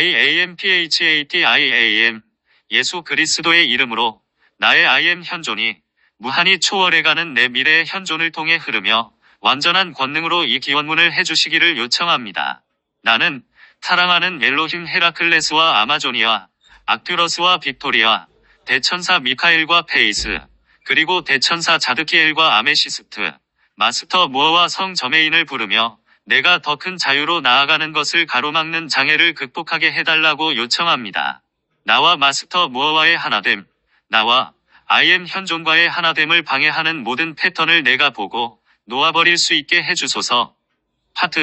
IAMPHATIAM 예수 그리스도의 이름으로 나의 IM 현존이 무한히 초월해가는 내 미래의 현존을 통해 흐르며 완전한 권능으로 이 기원문을 해주시기를 요청합니다. 나는 사랑하는 엘로힘 헤라클레스와 아마조니아, 악튜러스와 빅토리아, 대천사 미카엘과 페이스, 그리고 대천사 자드키엘과 아메시스트, 마스터 무어와 성 저메인을 부르며 내가 더 큰 자유로 나아가는 것을 가로막는 장애를 극복하게 해달라고 요청합니다. 나와 마스터 무어와의 하나됨, 나와 IM 현존과의 하나됨을 방해하는 모든 패턴을 내가 보고 놓아버릴 수 있게 해주소서. 파트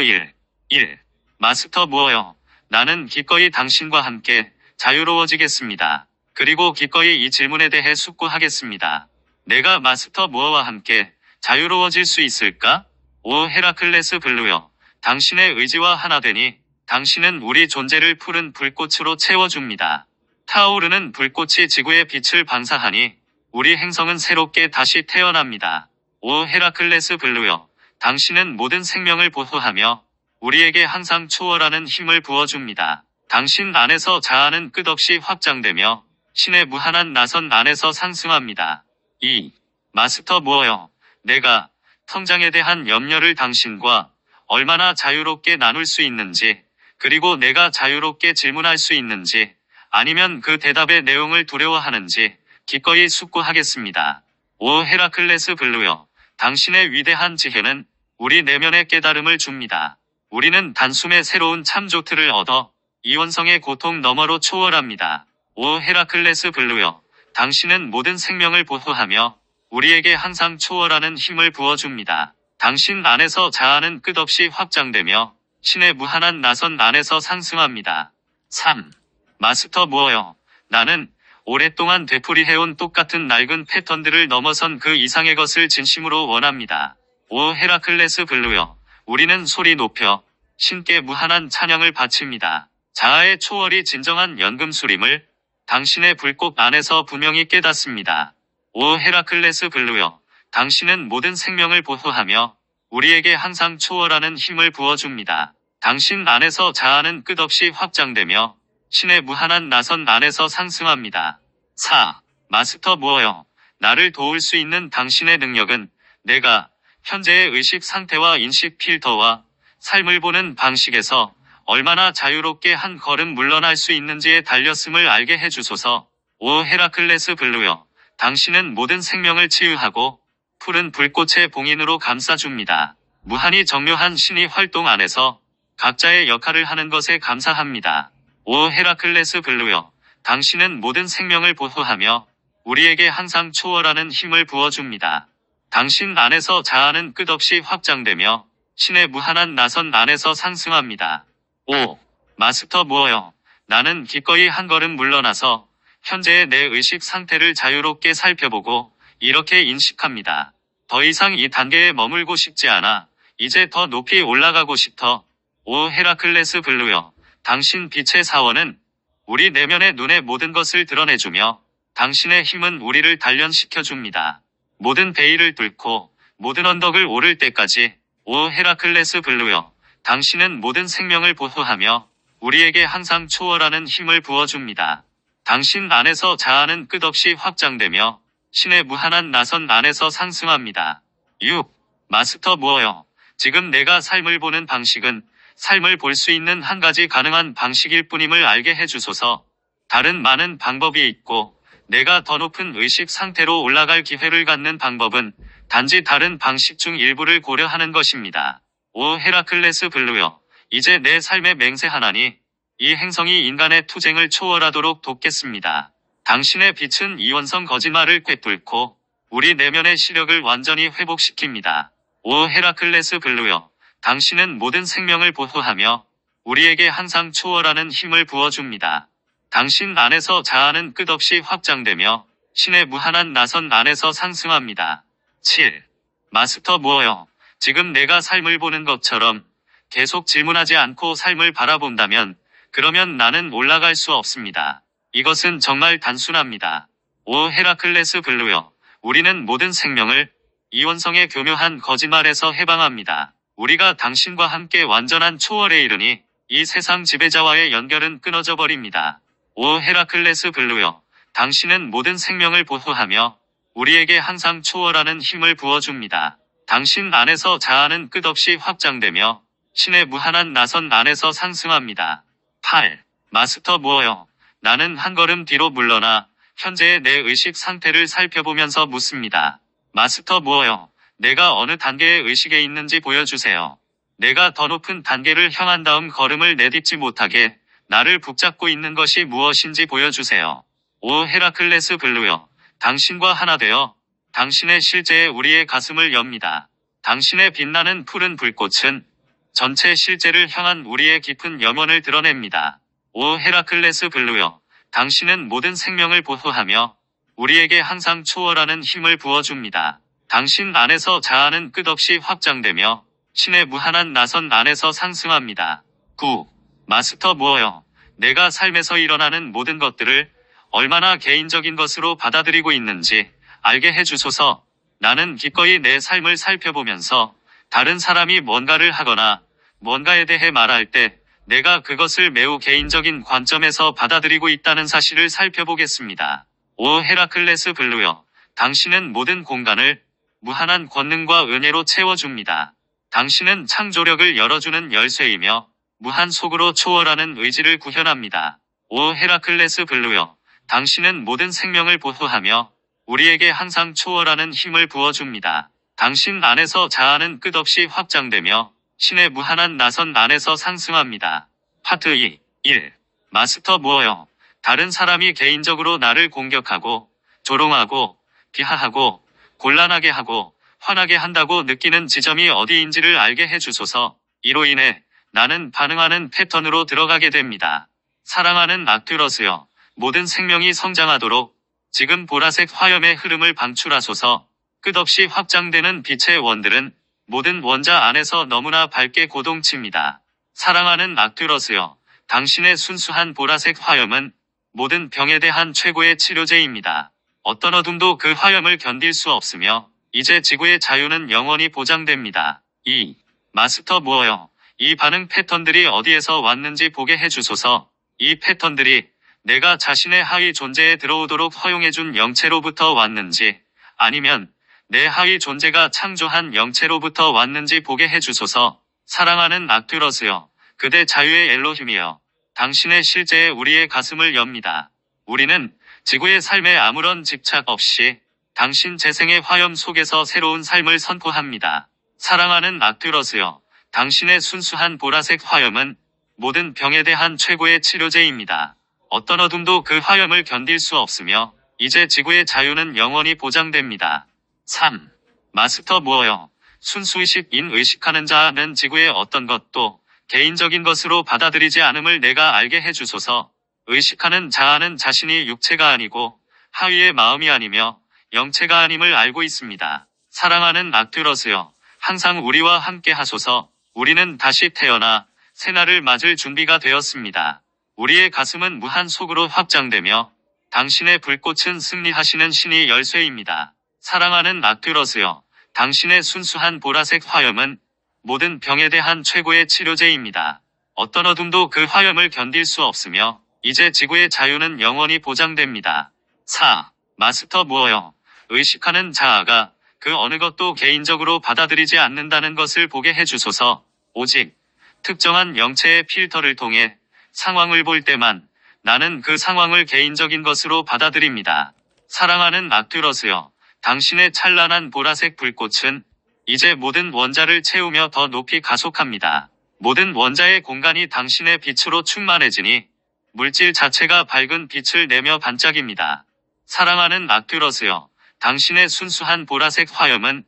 1. 마스터 무어여, 나는 기꺼이 당신과 함께 자유로워지겠습니다. 그리고 기꺼이 이 질문에 대해 숙고하겠습니다. 내가 마스터 무어와 함께 자유로워질 수 있을까? 오 헤라클레스 블루여, 당신의 의지와 하나 되니 당신은 우리 존재를 푸른 불꽃으로 채워줍니다. 타오르는 불꽃이 지구의 빛을 방사하니 우리 행성은 새롭게 다시 태어납니다. 오 헤라클레스 블루여, 당신은 모든 생명을 보호하며 우리에게 항상 초월하는 힘을 부어줍니다. 당신 안에서 자아는 끝없이 확장되며 신의 무한한 나선 안에서 상승합니다. 2. 마스터 무어여, 내가 성장에 대한 염려를 당신과 얼마나 자유롭게 나눌 수 있는지, 그리고 내가 자유롭게 질문할 수 있는지, 아니면 그 대답의 내용을 두려워하는지 기꺼이 숙고하겠습니다. 오 헤라클레스 블루여, 당신의 위대한 지혜는 우리 내면의 깨달음을 줍니다. 우리는 단숨에 새로운 참조트를 얻어 이원성의 고통 너머로 초월합니다. 오 헤라클레스 블루여, 당신은 모든 생명을 보호하며 우리에게 항상 초월하는 힘을 부어줍니다. 당신 안에서 자아는 끝없이 확장되며 신의 무한한 나선 안에서 상승합니다. 3. 마스터 무어여, 나는 오랫동안 되풀이해온 똑같은 낡은 패턴들을 넘어선 그 이상의 것을 진심으로 원합니다. 오 헤라클레스 블루여, 우리는 소리 높여 신께 무한한 찬양을 바칩니다. 자아의 초월이 진정한 연금술임을 당신의 불꽃 안에서 분명히 깨닫습니다. 오 헤라클레스 블루여, 당신은 모든 생명을 보호하며 우리에게 항상 초월하는 힘을 부어줍니다. 당신 안에서 자아는 끝없이 확장되며 신의 무한한 나선 안에서 상승합니다. 4. 마스터 무어여, 나를 도울 수 있는 당신의 능력은 내가 현재의 의식 상태와 인식 필터와 삶을 보는 방식에서 얼마나 자유롭게 한 걸음 물러날 수 있는지에 달렸음을 알게 해주소서. 오 헤라클레스 블루여, 당신은 모든 생명을 치유하고 푸른 불꽃의 봉인으로 감싸줍니다. 무한히 정묘한 신의 활동 안에서 각자의 역할을 하는 것에 감사합니다. 오 헤라클레스 블루여, 당신은 모든 생명을 보호하며 우리에게 항상 초월하는 힘을 부어줍니다. 당신 안에서 자아는 끝없이 확장되며 신의 무한한 나선 안에서 상승합니다. 5. 마스터 무어여, 나는 기꺼이 한 걸음 물러나서 현재의 내 의식 상태를 자유롭게 살펴보고 이렇게 인식합니다. 더 이상 이 단계에 머물고 싶지 않아 이제 더 높이 올라가고 싶어. 오 헤라클레스 블루여, 당신 빛의 사원은 우리 내면의 눈에 모든 것을 드러내주며 당신의 힘은 우리를 단련시켜줍니다. 모든 베일을 뚫고 모든 언덕을 오를 때까지. 오 헤라클레스 블루여, 당신은 모든 생명을 보호하며 우리에게 항상 초월하는 힘을 부어줍니다. 당신 안에서 자아는 끝없이 확장되며 신의 무한한 나선 안에서 상승합니다. 6. 마스터 무어여, 지금 내가 삶을 보는 방식은 삶을 볼 수 있는 한 가지 가능한 방식일 뿐임을 알게 해주소서. 다른 많은 방법이 있고 내가 더 높은 의식 상태로 올라갈 기회를 갖는 방법은 단지 다른 방식 중 일부를 고려하는 것입니다. 오 헤라클레스 블루여, 이제 내 삶의 맹세하나니 이 행성이 인간의 투쟁을 초월하도록 돕겠습니다. 당신의 빛은 이원성 거짓말을 꿰뚫고 우리 내면의 시력을 완전히 회복시킵니다. 오 헤라클레스 블루여, 당신은 모든 생명을 보호하며 우리에게 항상 초월하는 힘을 부어줍니다. 당신 안에서 자아는 끝없이 확장되며 신의 무한한 나선 안에서 상승합니다. 7. 마스터 무어여, 지금 내가 삶을 보는 것처럼 계속 질문하지 않고 삶을 바라본다면 그러면 나는 올라갈 수 없습니다. 이것은 정말 단순합니다. 오 헤라클레스 블루여, 우리는 모든 생명을 이원성의 교묘한 거짓말에서 해방합니다. 우리가 당신과 함께 완전한 초월에 이르니 이 세상 지배자와의 연결은 끊어져 버립니다. 오 헤라클레스 블루여, 당신은 모든 생명을 보호하며 우리에게 항상 초월하는 힘을 부어줍니다. 당신 안에서 자아는 끝없이 확장되며 신의 무한한 나선 안에서 상승합니다. 8. 마스터 무어여, 나는 한 걸음 뒤로 물러나 현재의 내 의식 상태를 살펴보면서 묻습니다. 마스터 무어여, 내가 어느 단계의 의식에 있는지 보여주세요. 내가 더 높은 단계를 향한 다음 걸음을 내딛지 못하게 나를 붙잡고 있는 것이 무엇인지 보여주세요. 오 헤라클레스 블루여, 당신과 하나 되어 당신의 실제에 우리의 가슴을 엽니다. 당신의 빛나는 푸른 불꽃은 전체 실제를 향한 우리의 깊은 염원을 드러냅니다. 오 헤라클레스 블루여, 당신은 모든 생명을 보호하며 우리에게 항상 초월하는 힘을 부어줍니다. 당신 안에서 자아는 끝없이 확장되며 신의 무한한 나선 안에서 상승합니다. 9. 마스터 무어여, 내가 삶에서 일어나는 모든 것들을 얼마나 개인적인 것으로 받아들이고 있는지 알게 해주소서. 나는 기꺼이 내 삶을 살펴보면서 다른 사람이 뭔가를 하거나 뭔가에 대해 말할 때 내가 그것을 매우 개인적인 관점에서 받아들이고 있다는 사실을 살펴보겠습니다. 오 헤라클레스 블루여, 당신은 모든 공간을 무한한 권능과 은혜로 채워줍니다. 당신은 창조력을 열어주는 열쇠이며 무한 속으로 초월하는 의지를 구현합니다. 오 헤라클레스 블루여, 당신은 모든 생명을 보호하며 우리에게 항상 초월하는 힘을 부어줍니다. 당신 안에서 자아는 끝없이 확장되며 신의 무한한 나선 안에서 상승합니다. 파트 2. 1. 마스터 무어여, 다른 사람이 개인적으로 나를 공격하고 조롱하고 비하하고 곤란하게 하고 화나게 한다고 느끼는 지점이 어디인지를 알게 해주소서. 이로 인해 나는 반응하는 패턴으로 들어가게 됩니다. 사랑하는 악튜러스여, 모든 생명이 성장하도록 지금 보라색 화염의 흐름을 방출하소서. 끝없이 확장되는 빛의 원들은 모든 원자 안에서 너무나 밝게 고동칩니다. 사랑하는 악튜러스여, 당신의 순수한 보라색 화염은 모든 병에 대한 최고의 치료제입니다. 어떤 어둠도 그 화염을 견딜 수 없으며 이제 지구의 자유는 영원히 보장됩니다. 2. 마스터 무어여, 이 반응 패턴들이 어디에서 왔는지 보게 해주소서. 이 패턴들이 내가 자신의 하위 존재에 들어오도록 허용해준 영체로부터 왔는지 아니면 내 하위 존재가 창조한 영체로부터 왔는지 보게 해주소서. 사랑하는 악튜러스여, 그대 자유의 엘로힘이여, 당신의 실제에 우리의 가슴을 엽니다. 우리는 지구의 삶에 아무런 집착 없이 당신 재생의 화염 속에서 새로운 삶을 선포합니다. 사랑하는 악튜러스여, 당신의 순수한 보라색 화염은 모든 병에 대한 최고의 치료제입니다. 어떤 어둠도 그 화염을 견딜 수 없으며 이제 지구의 자유는 영원히 보장됩니다. 3. 마스터 무어여, 순수의식인 의식하는 자는 지구의 어떤 것도 개인적인 것으로 받아들이지 않음을 내가 알게 해주소서. 의식하는 자아는 자신이 육체가 아니고 하위의 마음이 아니며 영체가 아님을 알고 있습니다. 사랑하는 악튜러스여, 항상 우리와 함께 하소서. 우리는 다시 태어나 새날을 맞을 준비가 되었습니다. 우리의 가슴은 무한 속으로 확장되며 당신의 불꽃은 승리하시는 신의 열쇠입니다. 사랑하는 악튜러스여, 당신의 순수한 보라색 화염은 모든 병에 대한 최고의 치료제입니다. 어떤 어둠도 그 화염을 견딜 수 없으며 이제 지구의 자유는 영원히 보장됩니다. 4. 마스터 무어여, 의식하는 자아가 그 어느 것도 개인적으로 받아들이지 않는다는 것을 보게 해주소서. 오직 특정한 영체의 필터를 통해 상황을 볼 때만 나는 그 상황을 개인적인 것으로 받아들입니다. 사랑하는 악튜러스여, 당신의 찬란한 보라색 불꽃은 이제 모든 원자를 채우며 더 높이 가속합니다. 모든 원자의 공간이 당신의 빛으로 충만해지니 물질 자체가 밝은 빛을 내며 반짝입니다. 사랑하는 악튜러스여, 당신의 순수한 보라색 화염은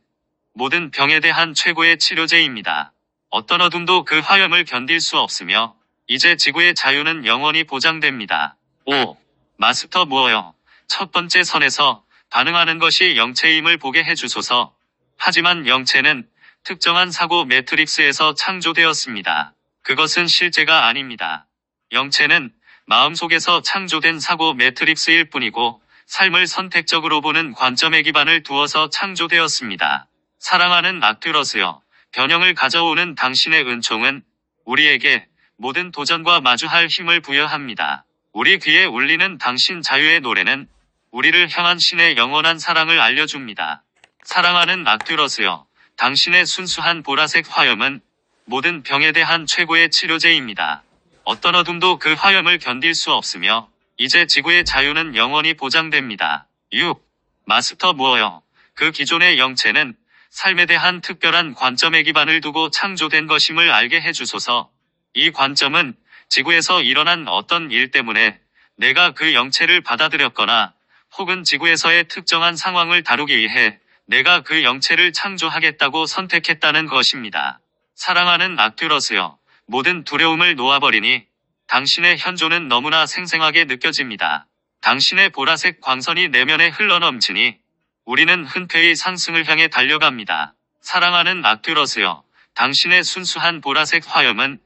모든 병에 대한 최고의 치료제입니다. 어떤 어둠도 그 화염을 견딜 수 없으며 이제 지구의 자유는 영원히 보장됩니다. 5. 마스터 무어여, 첫 번째 선에서 반응하는 것이 영체임을 보게 해주소서. 하지만 영체는 특정한 사고 매트릭스에서 창조되었습니다. 그것은 실제가 아닙니다. 영체는 마음속에서 창조된 사고 매트릭스일 뿐이고 삶을 선택적으로 보는 관점에 기반을 두어서 창조되었습니다. 사랑하는 악튜러스여, 변형을 가져오는 당신의 은총은 우리에게 모든 도전과 마주할 힘을 부여합니다. 우리 귀에 울리는 당신 자유의 노래는 우리를 향한 신의 영원한 사랑을 알려줍니다. 사랑하는 악듀러스여, 당신의 순수한 보라색 화염은 모든 병에 대한 최고의 치료제입니다. 어떤 어둠도 그 화염을 견딜 수 없으며 이제 지구의 자유는 영원히 보장됩니다. 6. 마스터 무어여, 그 기존의 영체는 삶에 대한 특별한 관점에 기반을 두고 창조된 것임을 알게 해주소서. 이 관점은 지구에서 일어난 어떤 일 때문에 내가 그 영체를 받아들였거나 혹은 지구에서의 특정한 상황을 다루기 위해 내가 그 영체를 창조하겠다고 선택했다는 것입니다. 사랑하는 악듀러스여, 모든 두려움을 놓아버리니 당신의 현존은 너무나 생생하게 느껴집니다. 당신의 보라색 광선이 내면에 흘러넘치니 우리는 흔쾌히 상승을 향해 달려갑니다. 사랑하는 악듀러스여, 당신의 순수한 보라색 화염은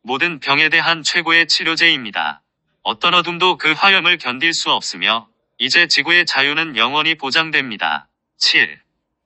모든 병에 대한 최고의 치료제입니다. 어떤 어둠도 그 화염을 견딜 수 없으며 이제 지구의 자유는 영원히 보장됩니다. 7.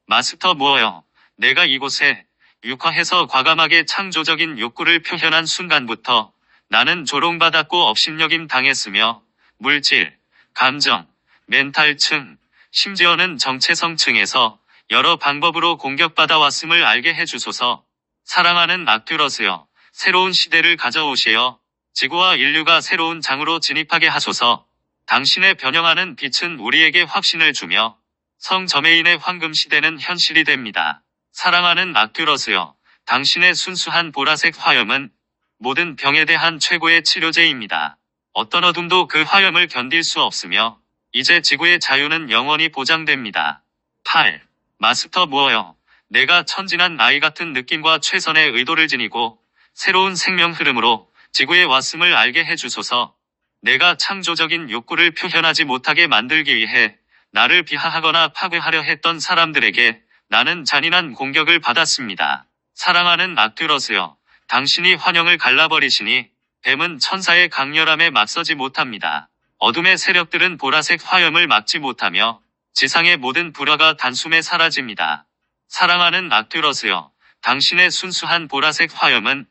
마스터 무어여, 내가 이곳에 육화해서 과감하게 창조적인 욕구를 표현한 순간부터 나는 조롱받았고 업신여김 당했으며 물질, 감정, 멘탈층, 심지어는 정체성층에서 여러 방법으로 공격받아 왔음을 알게 해주소서. 사랑하는 악듀러스여, 새로운 시대를 가져오시어 지구와 인류가 새로운 장으로 진입하게 하소서. 당신의 변형하는 빛은 우리에게 확신을 주며 성 저메인의 황금 시대는 현실이 됩니다. 사랑하는 악듀러스여, 당신의 순수한 보라색 화염은 모든 병에 대한 최고의 치료제입니다. 어떤 어둠도 그 화염을 견딜 수 없으며 이제 지구의 자유는 영원히 보장됩니다. 8. 마스터 무어여, 내가 천진한 아이 같은 느낌과 최선의 의도를 지니고 새로운 생명 흐름으로 지구에 왔음을 알게 해주소서. 내가 창조적인 욕구를 표현하지 못하게 만들기 위해 나를 비하하거나 파괴하려 했던 사람들에게 나는 잔인한 공격을 받았습니다. 사랑하는 악듀러스여, 당신이 환영을 갈라버리시니 뱀은 천사의 강렬함에 맞서지 못합니다. 어둠의 세력들은 보라색 화염을 막지 못하며 지상의 모든 불화가 단숨에 사라집니다. 사랑하는 악듀러스여, 당신의 순수한 보라색 화염은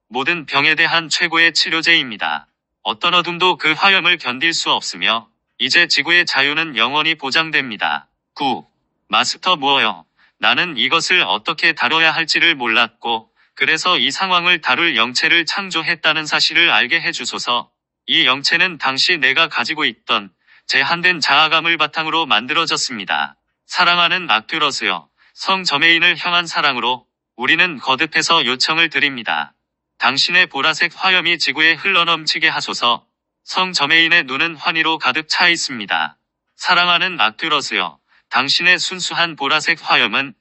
모든 병에 대한 최고의 치료제입니다. 어떤 어둠도 그 화염을 견딜 수 없으며 이제 지구의 자유는 영원히 보장됩니다. 9. 마스터 무어여, 나는 이것을 어떻게 다뤄야 할지를 몰랐고 그래서 이 상황을 다룰 영체를 창조했다는 사실을 알게 해주소서. 이 영체는 당시 내가 가지고 있던 제한된 자아감을 바탕으로 만들어졌습니다. 사랑하는 악듀러스여, 성 저메인을 향한 사랑으로 우리는 거듭해서 요청을 드립니다. 당신의 보라색 화염이 지구에 흘러넘치게 하소서. 성 저메인의 눈은 환희로 가득 차 있습니다. 사랑하는 악듀러스여, 당신의 순수한 보라색 화염은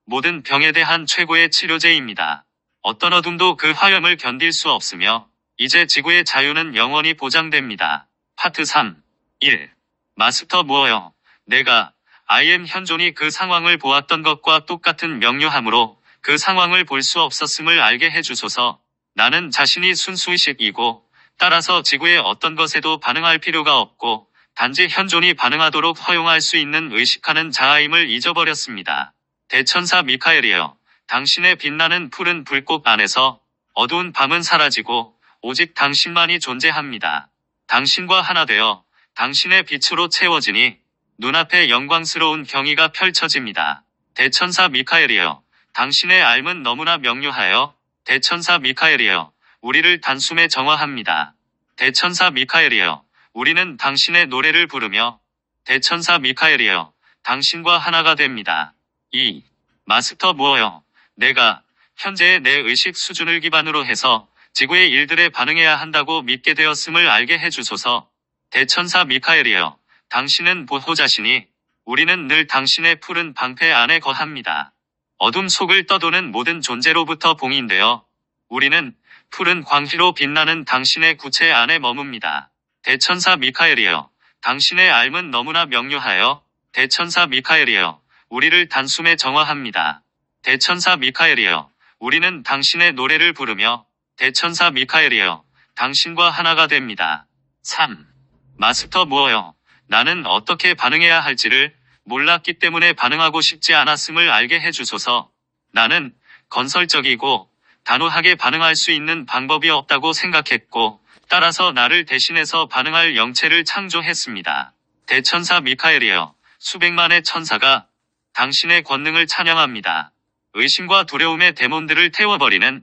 모든 병에 대한 최고의 치료제입니다. 어떤 어둠도 그 화염을 견딜 수 없으며 이제 지구의 자유는 영원히 보장됩니다. 파트 3. 1. 마스터 무어여, 내가 I am 현존이 그 상황을 보았던 것과 똑같은 명료함으로 그 상황을 볼 수 없었음을 알게 해주소서. 나는 자신이 순수의식이고 따라서 지구의 어떤 것에도 반응할 필요가 없고 단지 현존이 반응하도록 허용할 수 있는 의식하는 자아임을 잊어버렸습니다. 대천사 미카엘이여, 당신의 빛나는 푸른 불꽃 안에서 어두운 밤은 사라지고 오직 당신만이 존재합니다. 당신과 하나 되어 당신의 빛으로 채워지니 눈앞에 영광스러운 경의가 펼쳐집니다. 대천사 미카엘이여, 당신의 삶은 너무나 명료하여 대천사 미카엘이여, 우리를 단숨에 정화합니다. 대천사 미카엘이여, 우리는 당신의 노래를 부르며 대천사 미카엘이여, 당신과 하나가 됩니다. 2. 마스터 무어여, 내가 현재의 내 의식 수준을 기반으로 해서 지구의 일들에 반응해야 한다고 믿게 되었음을 알게 해주소서. 대천사 미카엘이여, 당신은 보호자시니 우리는 늘 당신의 푸른 방패 안에 거합니다. 어둠 속을 떠도는 모든 존재로부터 봉인되어 우리는 푸른 광희로 빛나는 당신의 구체 안에 머뭅니다. 대천사 미카엘이여, 당신의 삶은 너무나 명료하여 대천사 미카엘이여, 우리를 단숨에 정화합니다. 대천사 미카엘이여, 우리는 당신의 노래를 부르며 대천사 미카엘이여, 당신과 하나가 됩니다. 3. 마스터 무어여, 나는 어떻게 반응해야 할지를 몰랐기 때문에 반응하고 싶지 않았음을 알게 해주소서. 나는 건설적이고 단호하게 반응할 수 있는 방법이 없다고 생각했고, 따라서 나를 대신해서 반응할 영체를 창조했습니다. 대천사 미카엘이여, 수백만의 천사가 당신의 권능을 찬양합니다. 의심과 두려움의 데몬들을 태워버리는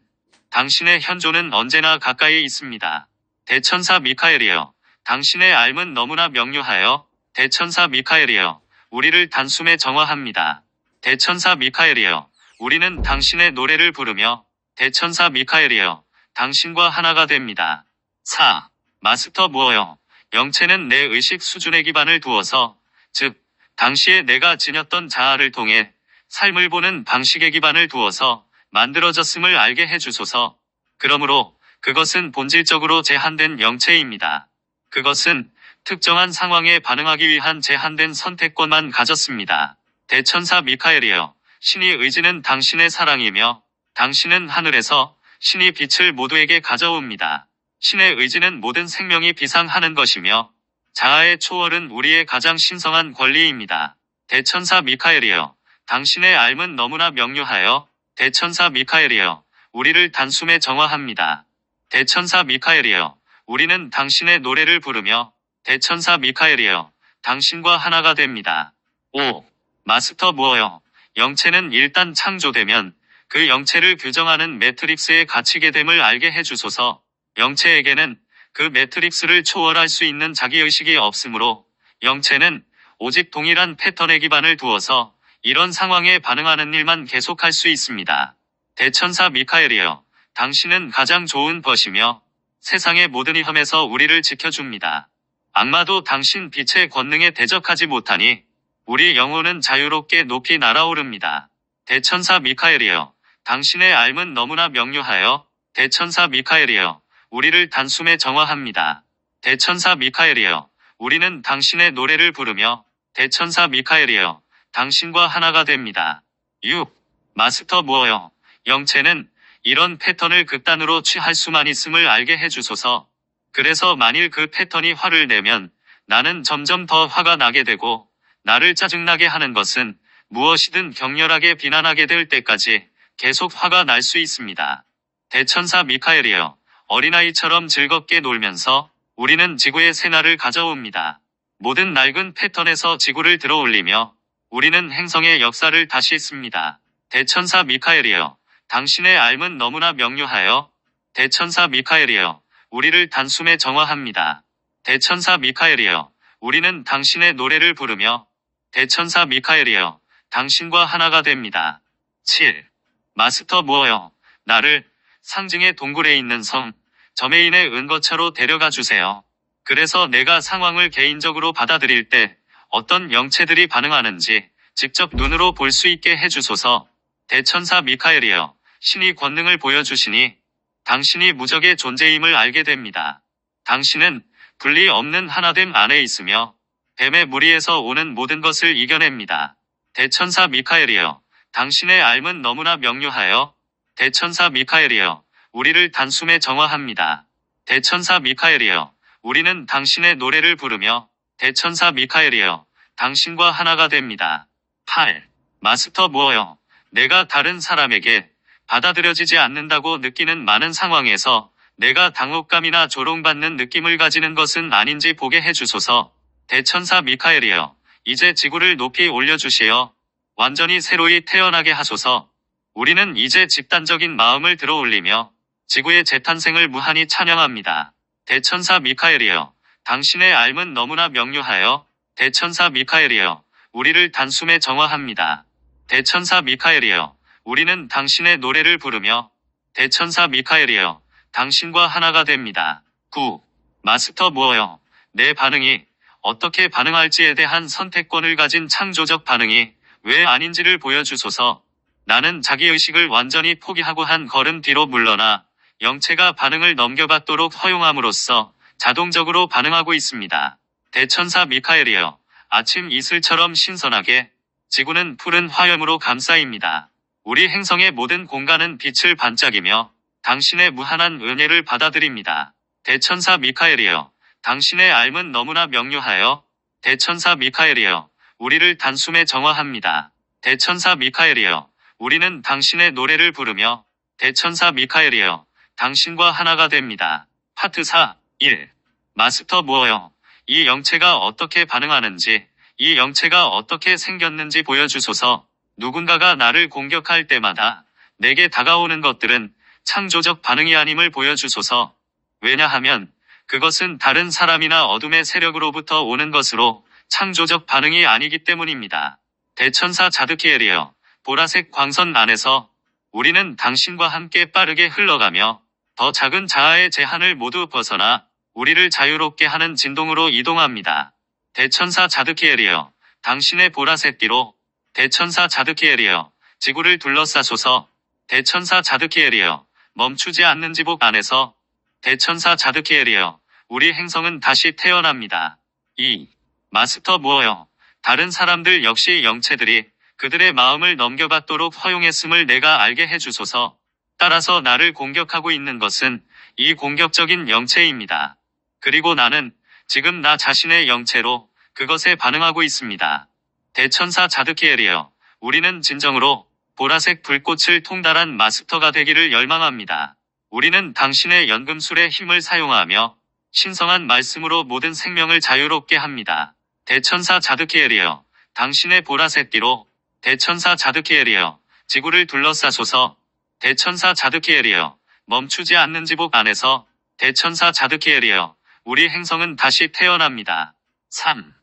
당신의 현존은 언제나 가까이 있습니다. 대천사 미카엘이여, 당신의 알은 너무나 명료하여 대천사 미카엘이여, 우리를 단숨에 정화합니다. 대천사 미카엘이여, 우리는 당신의 노래를 부르며 대천사 미카엘이여, 당신과 하나가 됩니다. 4. 마스터 무어여, 영체는 내 의식 수준에 기반을 두어서, 즉 당시에 내가 지녔던 자아를 통해 삶을 보는 방식에 기반을 두어서 만들어졌음을 알게 해주소서. 그러므로 그것은 본질적으로 제한된 영체입니다. 그것은 특정한 상황에 반응하기 위한 제한된 선택권만 가졌습니다. 대천사 미카엘이여, 신의 의지는 당신의 사랑이며 당신은 하늘에서 신의 빛을 모두에게 가져옵니다. 신의 의지는 모든 생명이 비상하는 것이며 자아의 초월은 우리의 가장 신성한 권리입니다. 대천사 미카엘이여, 당신의 알은 너무나 명료하여 대천사 미카엘이여, 우리를 단숨에 정화합니다. 대천사 미카엘이여, 우리는 당신의 노래를 부르며 대천사 미카엘이여, 당신과 하나가 됩니다. 5. 마스터 무어여, 영체는 일단 창조되면 그 영체를 규정하는 매트릭스에 갇히게 됨을 알게 해주소서. 영체에게는 그 매트릭스를 초월할 수 있는 자기의식이 없으므로 영체는 오직 동일한 패턴에 기반을 두어서 이런 상황에 반응하는 일만 계속할 수 있습니다. 대천사 미카엘이여, 당신은 가장 좋은 벗이며 세상의 모든 위험에서 우리를 지켜줍니다. 악마도 당신 빛의 권능에 대적하지 못하니 우리 영혼은 자유롭게 높이 날아오릅니다. 대천사 미카엘이여, 당신의 알은 너무나 명료하여 대천사 미카엘이여, 우리를 단숨에 정화합니다. 대천사 미카엘이여, 우리는 당신의 노래를 부르며 대천사 미카엘이여, 당신과 하나가 됩니다. 6. 마스터 무어여, 영체는 이런 패턴을 극단으로 취할 수만 있음을 알게 해주소서. 그래서 만일 그 패턴이 화를 내면 나는 점점 더 화가 나게 되고, 나를 짜증나게 하는 것은 무엇이든 격렬하게 비난하게 될 때까지 계속 화가 날 수 있습니다. 대천사 미카엘이여, 어린아이처럼 즐겁게 놀면서 우리는 지구의 새날을 가져옵니다. 모든 낡은 패턴에서 지구를 들어올리며 우리는 행성의 역사를 다시 씁니다. 대천사 미카엘이여, 당신의 알은 너무나 명료하여 대천사 미카엘이여, 우리를 단숨에 정화합니다. 대천사 미카엘이여, 우리는 당신의 노래를 부르며 대천사 미카엘이여, 당신과 하나가 됩니다. 7. 마스터 무어여, 나를 상징의 동굴에 있는 섬, 저메인의 은거처로 데려가 주세요. 그래서 내가 상황을 개인적으로 받아들일 때 어떤 영체들이 반응하는지 직접 눈으로 볼 수 있게 해주소서. 대천사 미카엘이여, 신이 권능을 보여주시니 당신이 무적의 존재임을 알게 됩니다. 당신은 분리 없는 하나됨 안에 있으며 뱀의 무리에서 오는 모든 것을 이겨냅니다. 대천사 미카엘이여, 당신의 알은 너무나 명료하여 대천사 미카엘이여, 우리를 단숨에 정화합니다. 대천사 미카엘이여, 우리는 당신의 노래를 부르며 대천사 미카엘이여, 당신과 하나가 됩니다. 8. 마스터 무어여, 내가 다른 사람에게 받아들여지지 않는다고 느끼는 많은 상황에서 내가 당혹감이나 조롱받는 느낌을 가지는 것은 아닌지 보게 해주소서. 대천사 미카엘이여, 이제 지구를 높이 올려주시어 완전히 새로이 태어나게 하소서. 우리는 이제 집단적인 마음을 들어올리며 지구의 재탄생을 무한히 찬양합니다. 대천사 미카엘이여, 당신의 알은 너무나 명료하여 대천사 미카엘이여, 우리를 단숨에 정화합니다. 대천사 미카엘이여, 우리는 당신의 노래를 부르며 대천사 미카엘이여, 당신과 하나가 됩니다. 9. 마스터 무어여, 내 반응이 어떻게 반응할지에 대한 선택권을 가진 창조적 반응이 왜 아닌지를 보여주소서. 나는 자기의식을 완전히 포기하고 한 걸음 뒤로 물러나 영체가 반응을 넘겨받도록 허용함으로써 자동적으로 반응하고 있습니다. 대천사 미카엘이여, 아침 이슬처럼 신선하게 지구는 푸른 화염으로 감싸입니다. 우리 행성의 모든 공간은 빛을 반짝이며 당신의 무한한 은혜를 받아들입니다. 대천사 미카엘이여, 당신의 알은 너무나 명료하여 대천사 미카엘이여, 우리를 단숨에 정화합니다. 대천사 미카엘이여, 우리는 당신의 노래를 부르며 대천사 미카엘이여, 당신과 하나가 됩니다. 파트 4. 1. 마스터 무어여, 이 영체가 어떻게 반응하는지, 이 영체가 어떻게 생겼는지 보여주소서. 누군가가 나를 공격할 때마다 내게 다가오는 것들은 창조적 반응이 아님을 보여주소서. 왜냐하면 그것은 다른 사람이나 어둠의 세력으로부터 오는 것으로 창조적 반응이 아니기 때문입니다. 대천사 자드키엘이여, 보라색 광선 안에서 우리는 당신과 함께 빠르게 흘러가며 더 작은 자아의 제한을 모두 벗어나 우리를 자유롭게 하는 진동으로 이동합니다. 대천사 자드키엘이여, 당신의 보라색 띠로 대천사 자드키엘이여, 지구를 둘러싸소서. 대천사 자드키엘이여, 멈추지 않는 지복 안에서 대천사 자드키엘이여, 우리 행성은 다시 태어납니다. 2. 마스터 무어여, 다른 사람들 역시 영체들이 그들의 마음을 넘겨받도록 허용했음을 내가 알게 해주소서. 따라서 나를 공격하고 있는 것은 이 공격적인 영체입니다. 그리고 나는 지금 나 자신의 영체로 그것에 반응하고 있습니다. 대천사 자드키엘이여, 우리는 진정으로 보라색 불꽃을 통달한 마스터가 되기를 열망합니다. 우리는 당신의 연금술의 힘을 사용하며 신성한 말씀으로 모든 생명을 자유롭게 합니다. 대천사 자드키엘이여, 당신의 보라색 띠로 대천사 자드키엘이여, 지구를 둘러싸소서. 대천사 자드키엘이여, 멈추지 않는 지복 안에서 대천사 자드키엘이여, 우리 행성은 다시 태어납니다. 3.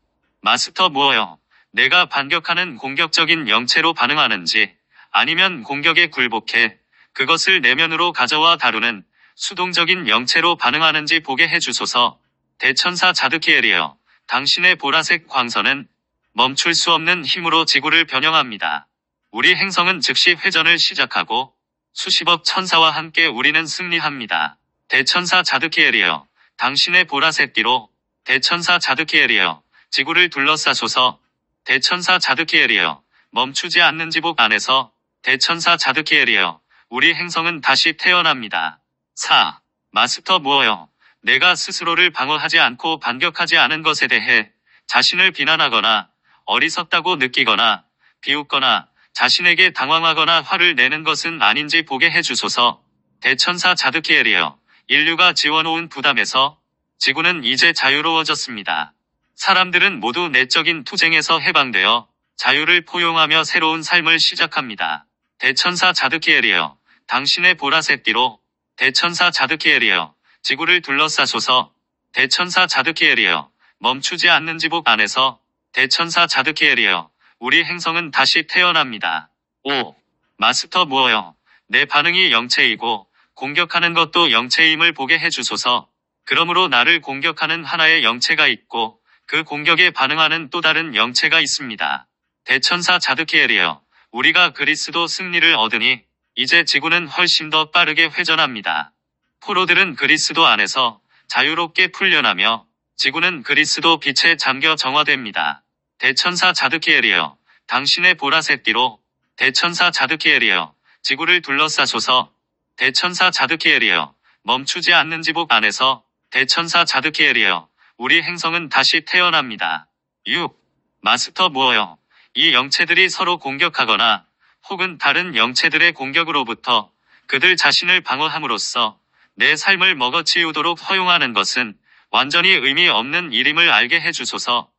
마스터 무어여, 내가 반격하는 공격적인 영체로 반응하는지 아니면 공격에 굴복해 그것을 내면으로 가져와 다루는 수동적인 영체로 반응하는지 보게 해주소서. 대천사 자드키엘이여, 당신의 보라색 광선은 멈출 수 없는 힘으로 지구를 변형합니다. 우리 행성은 즉시 회전을 시작하고 수십억 천사와 함께 우리는 승리합니다. 대천사 자드키엘이여, 당신의 보라색 띠로 대천사 자드키엘이여, 지구를 둘러싸소서. 대천사 자드키엘이여, 멈추지 않는 지복 안에서 대천사 자드키엘이여, 우리 행성은 다시 태어납니다. 4. 마스터 무어여, 내가 스스로를 방어하지 않고 반격하지 않은 것에 대해 자신을 비난하거나 어리석다고 느끼거나 비웃거나 자신에게 당황하거나 화를 내는 것은 아닌지 보게 해주소서. 대천사 자드키엘이여, 인류가 지워놓은 부담에서 지구는 이제 자유로워졌습니다. 사람들은 모두 내적인 투쟁에서 해방되어 자유를 포용하며 새로운 삶을 시작합니다. 대천사 자드키엘이여, 당신의 보라색 띠로 대천사 자드키엘이여, 지구를 둘러싸소서. 대천사 자드키엘이여, 멈추지 않는 지복 안에서 대천사 자드키엘이여, 우리 행성은 다시 태어납니다. 5. 마스터 무어여, 내 반응이 영체이고 공격하는 것도 영체임을 보게 해주소서. 그러므로 나를 공격하는 하나의 영체가 있고 그 공격에 반응하는 또 다른 영체가 있습니다. 대천사 자드키엘이여, 우리가 그리스도 승리를 얻으니 이제 지구는 훨씬 더 빠르게 회전합니다. 포로들은 그리스도 안에서 자유롭게 풀려나며 지구는 그리스도 빛에 잠겨 정화됩니다. 대천사 자드키엘이여, 당신의 보라색 띠로 대천사 자드키엘이여, 지구를 둘러싸소서. 대천사 자드키엘이여, 멈추지 않는 지복 안에서 대천사 자드키엘이여, 우리 행성은 다시 태어납니다. 6. 마스터 무어여, 이 영체들이 서로 공격하거나 혹은 다른 영체들의 공격으로부터 그들 자신을 방어함으로써 내 삶을 먹어치우도록 허용하는 것은 완전히 의미 없는 일임을 알게 해주소서.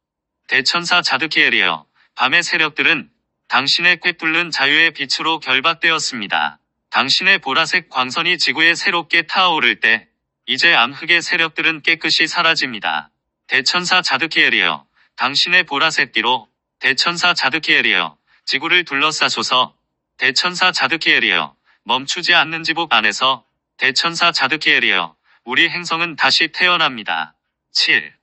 대천사 자드키엘이여, 밤의 세력들은 당신의 꿰뚫는 자유의 빛으로 결박되었습니다. 당신의 보라색 광선이 지구에 새롭게 타오를 때 이제 암흑의 세력들은 깨끗이 사라집니다. 대천사 자드키엘이여, 당신의 보라색 띠로 대천사 자드키엘이여, 지구를 둘러싸소서. 대천사 자드키엘이여, 멈추지 않는 지복 안에서 대천사 자드키엘이여, 우리 행성은 다시 태어납니다. 7.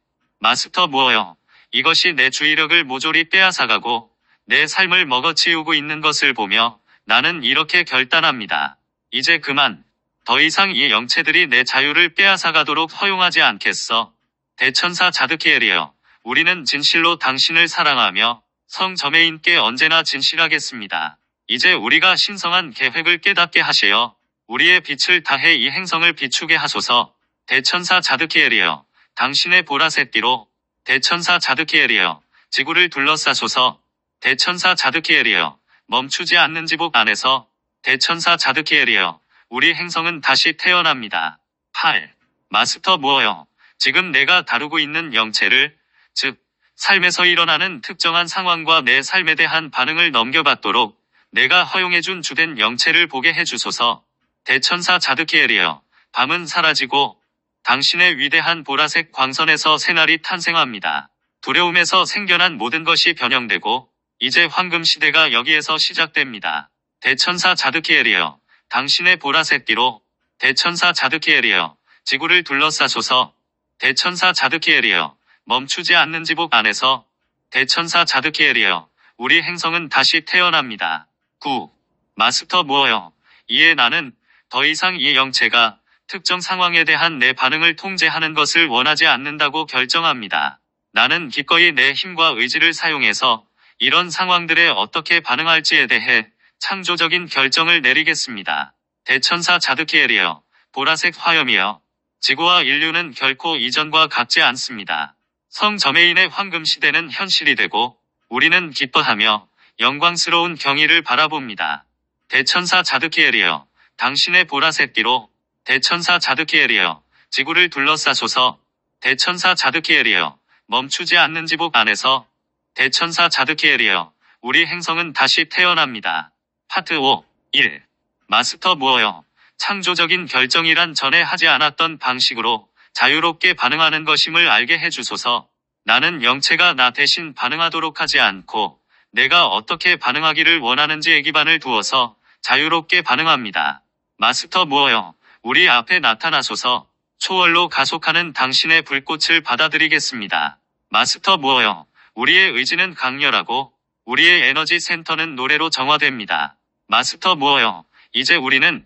마스터 무어여, 이것이 내 주의력을 모조리 빼앗아가고 내 삶을 먹어치우고 있는 것을 보며 나는 이렇게 결단합니다. 이제 그만, 더 이상 이 영체들이 내 자유를 빼앗아가도록 허용하지 않겠어. 대천사 자드키엘이여, 우리는 진실로 당신을 사랑하며 성저메인께 언제나 진실하겠습니다. 이제 우리가 신성한 계획을 깨닫게 하시어 우리의 빛을 다해 이 행성을 비추게 하소서. 대천사 자드키엘이여, 당신의 보라색 띠로 대천사 자드키엘이여, 지구를 둘러싸소서. 대천사 자드키엘이여, 멈추지 않는 지복 안에서 대천사 자드키엘이여, 우리 행성은 다시 태어납니다. 8. 마스터 무어요. 지금 내가 다루고 있는 영체를, 즉, 삶에서 일어나는 특정한 상황과 내 삶에 대한 반응을 넘겨받도록 내가 허용해준 주된 영체를 보게 해주소서. 대천사 자드키엘이여, 밤은 사라지고 당신의 위대한 보라색 광선에서 새날이 탄생합니다. 두려움에서 생겨난 모든 것이 변형되고 이제 황금 시대가 여기에서 시작됩니다. 대천사 자드키엘이여, 당신의 보라색 띠로 대천사 자드키엘이여, 지구를 둘러싸소서. 대천사 자드키엘이여, 멈추지 않는 지복 안에서 대천사 자드키엘이여, 우리 행성은 다시 태어납니다. 9. 마스터 무어요. 이에 나는 더 이상 이 영체가 특정 상황에 대한 내 반응을 통제하는 것을 원하지 않는다고 결정합니다. 나는 기꺼이 내 힘과 의지를 사용해서 이런 상황들에 어떻게 반응할지에 대해 창조적인 결정을 내리겠습니다. 대천사 자드키엘이여, 보라색 화염이여, 지구와 인류는 결코 이전과 같지 않습니다. 성저메인의 황금 시대는 현실이 되고 우리는 기뻐하며 영광스러운 경의를 바라봅니다. 대천사 자드키엘이여, 당신의 보라색 띠로 대천사 자드키엘이여, 지구를 둘러싸소서. 대천사 자드키엘이여, 멈추지 않는 지복 안에서 대천사 자드키엘이여, 우리 행성은 다시 태어납니다. 파트 5. 1. 마스터 무어요. 창조적인 결정이란 전에 하지 않았던 방식으로 자유롭게 반응하는 것임을 알게 해주소서. 나는 영체가 나 대신 반응하도록 하지 않고 내가 어떻게 반응하기를 원하는지에 기반을 두어서 자유롭게 반응합니다. 마스터 무어요. 우리 앞에 나타나소서. 초월로 가속하는 당신의 불꽃을 받아들이겠습니다. 마스터 무어요. 우리의 의지는 강렬하고 우리의 에너지 센터는 노래로 정화됩니다. 마스터 무어요. 이제 우리는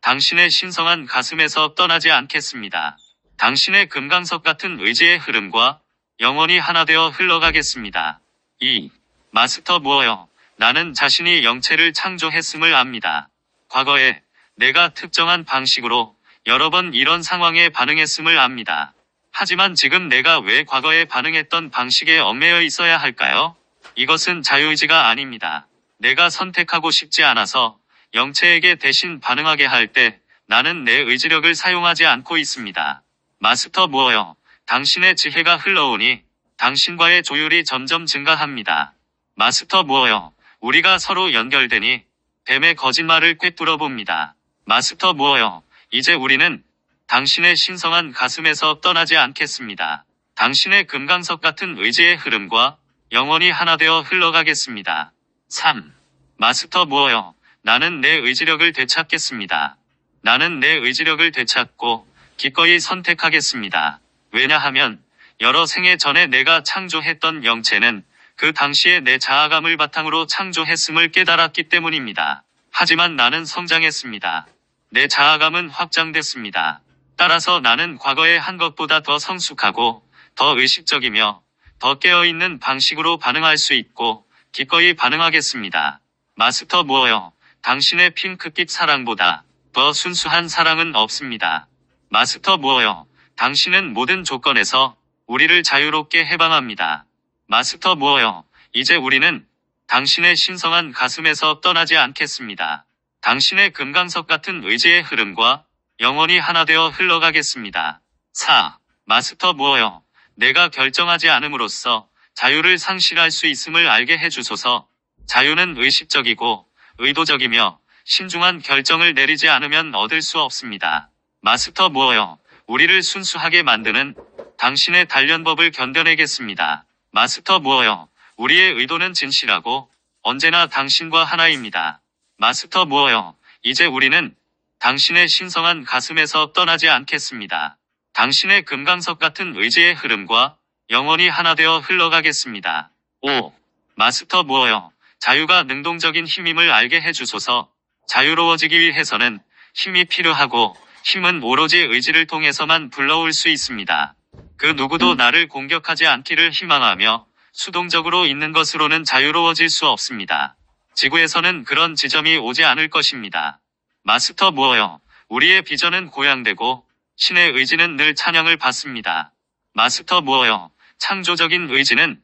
당신의 신성한 가슴에서 떠나지 않겠습니다. 당신의 금강석 같은 의지의 흐름과 영원히 하나 되어 흘러가겠습니다. 2. 마스터 무어요. 나는 자신이 영체를 창조했음을 압니다. 과거에 내가 특정한 방식으로 여러 번 이런 상황에 반응했음을 압니다. 하지만 지금 내가 왜 과거에 반응했던 방식에 얽매여 있어야 할까요? 이것은 자유의지가 아닙니다. 내가 선택하고 싶지 않아서 영체에게 대신 반응하게 할 때 나는 내 의지력을 사용하지 않고 있습니다. 마스터 무어요. 당신의 지혜가 흘러오니 당신과의 조율이 점점 증가합니다. 마스터 무어요. 우리가 서로 연결되니 뱀의 거짓말을 꿰뚫어 봅니다. 마스터 무어요. 이제 우리는 당신의 신성한 가슴에서 떠나지 않겠습니다. 당신의 금강석 같은 의지의 흐름과 영원히 하나 되어 흘러가겠습니다. 3. 마스터 무어요. 나는 내 의지력을 되찾겠습니다. 나는 내 의지력을 되찾고 기꺼이 선택하겠습니다. 왜냐하면 여러 생애 전에 내가 창조했던 영체는 그 당시에 내 자아감을 바탕으로 창조했음을 깨달았기 때문입니다. 하지만 나는 성장했습니다. 내 자아감은 확장됐습니다. 따라서 나는 과거에 한 것보다 더 성숙하고 더 의식적이며 더 깨어있는 방식으로 반응할 수 있고 기꺼이 반응하겠습니다. 마스터 무어요. 당신의 핑크빛 사랑보다 더 순수한 사랑은 없습니다. 마스터 무어요. 당신은 모든 조건에서 우리를 자유롭게 해방합니다. 마스터 무어요. 이제 우리는 당신의 신성한 가슴에서 떠나지 않겠습니다. 당신의 금강석 같은 의지의 흐름과 영원히 하나 되어 흘러가겠습니다. 4. 마스터 무어요. 내가 결정하지 않음으로써 자유를 상실할 수 있음을 알게 해주소서. 자유는 의식적이고 의도적이며 신중한 결정을 내리지 않으면 얻을 수 없습니다. 마스터 무어요. 우리를 순수하게 만드는 당신의 단련법을 견뎌내겠습니다. 마스터 무어요. 우리의 의도는 진실하고 언제나 당신과 하나입니다. 마스터 무어요. 이제 우리는 당신의 신성한 가슴에서 떠나지 않겠습니다. 당신의 금강석 같은 의지의 흐름과 영원히 하나 되어 흘러가겠습니다. 5. 마스터 무어요. 자유가 능동적인 힘임을 알게 해주소서. 자유로워지기 위해서는 힘이 필요하고 힘은 오로지 의지를 통해서만 불러올 수 있습니다. 그 누구도 나를 공격하지 않기를 희망하며 수동적으로 있는 것으로는 자유로워질 수 없습니다. 지구에서는 그런 지점이 오지 않을 것입니다. 마스터 무어요. 우리의 비전은 고양되고 신의 의지는 늘 찬양을 받습니다. 마스터 무어요. 창조적인 의지는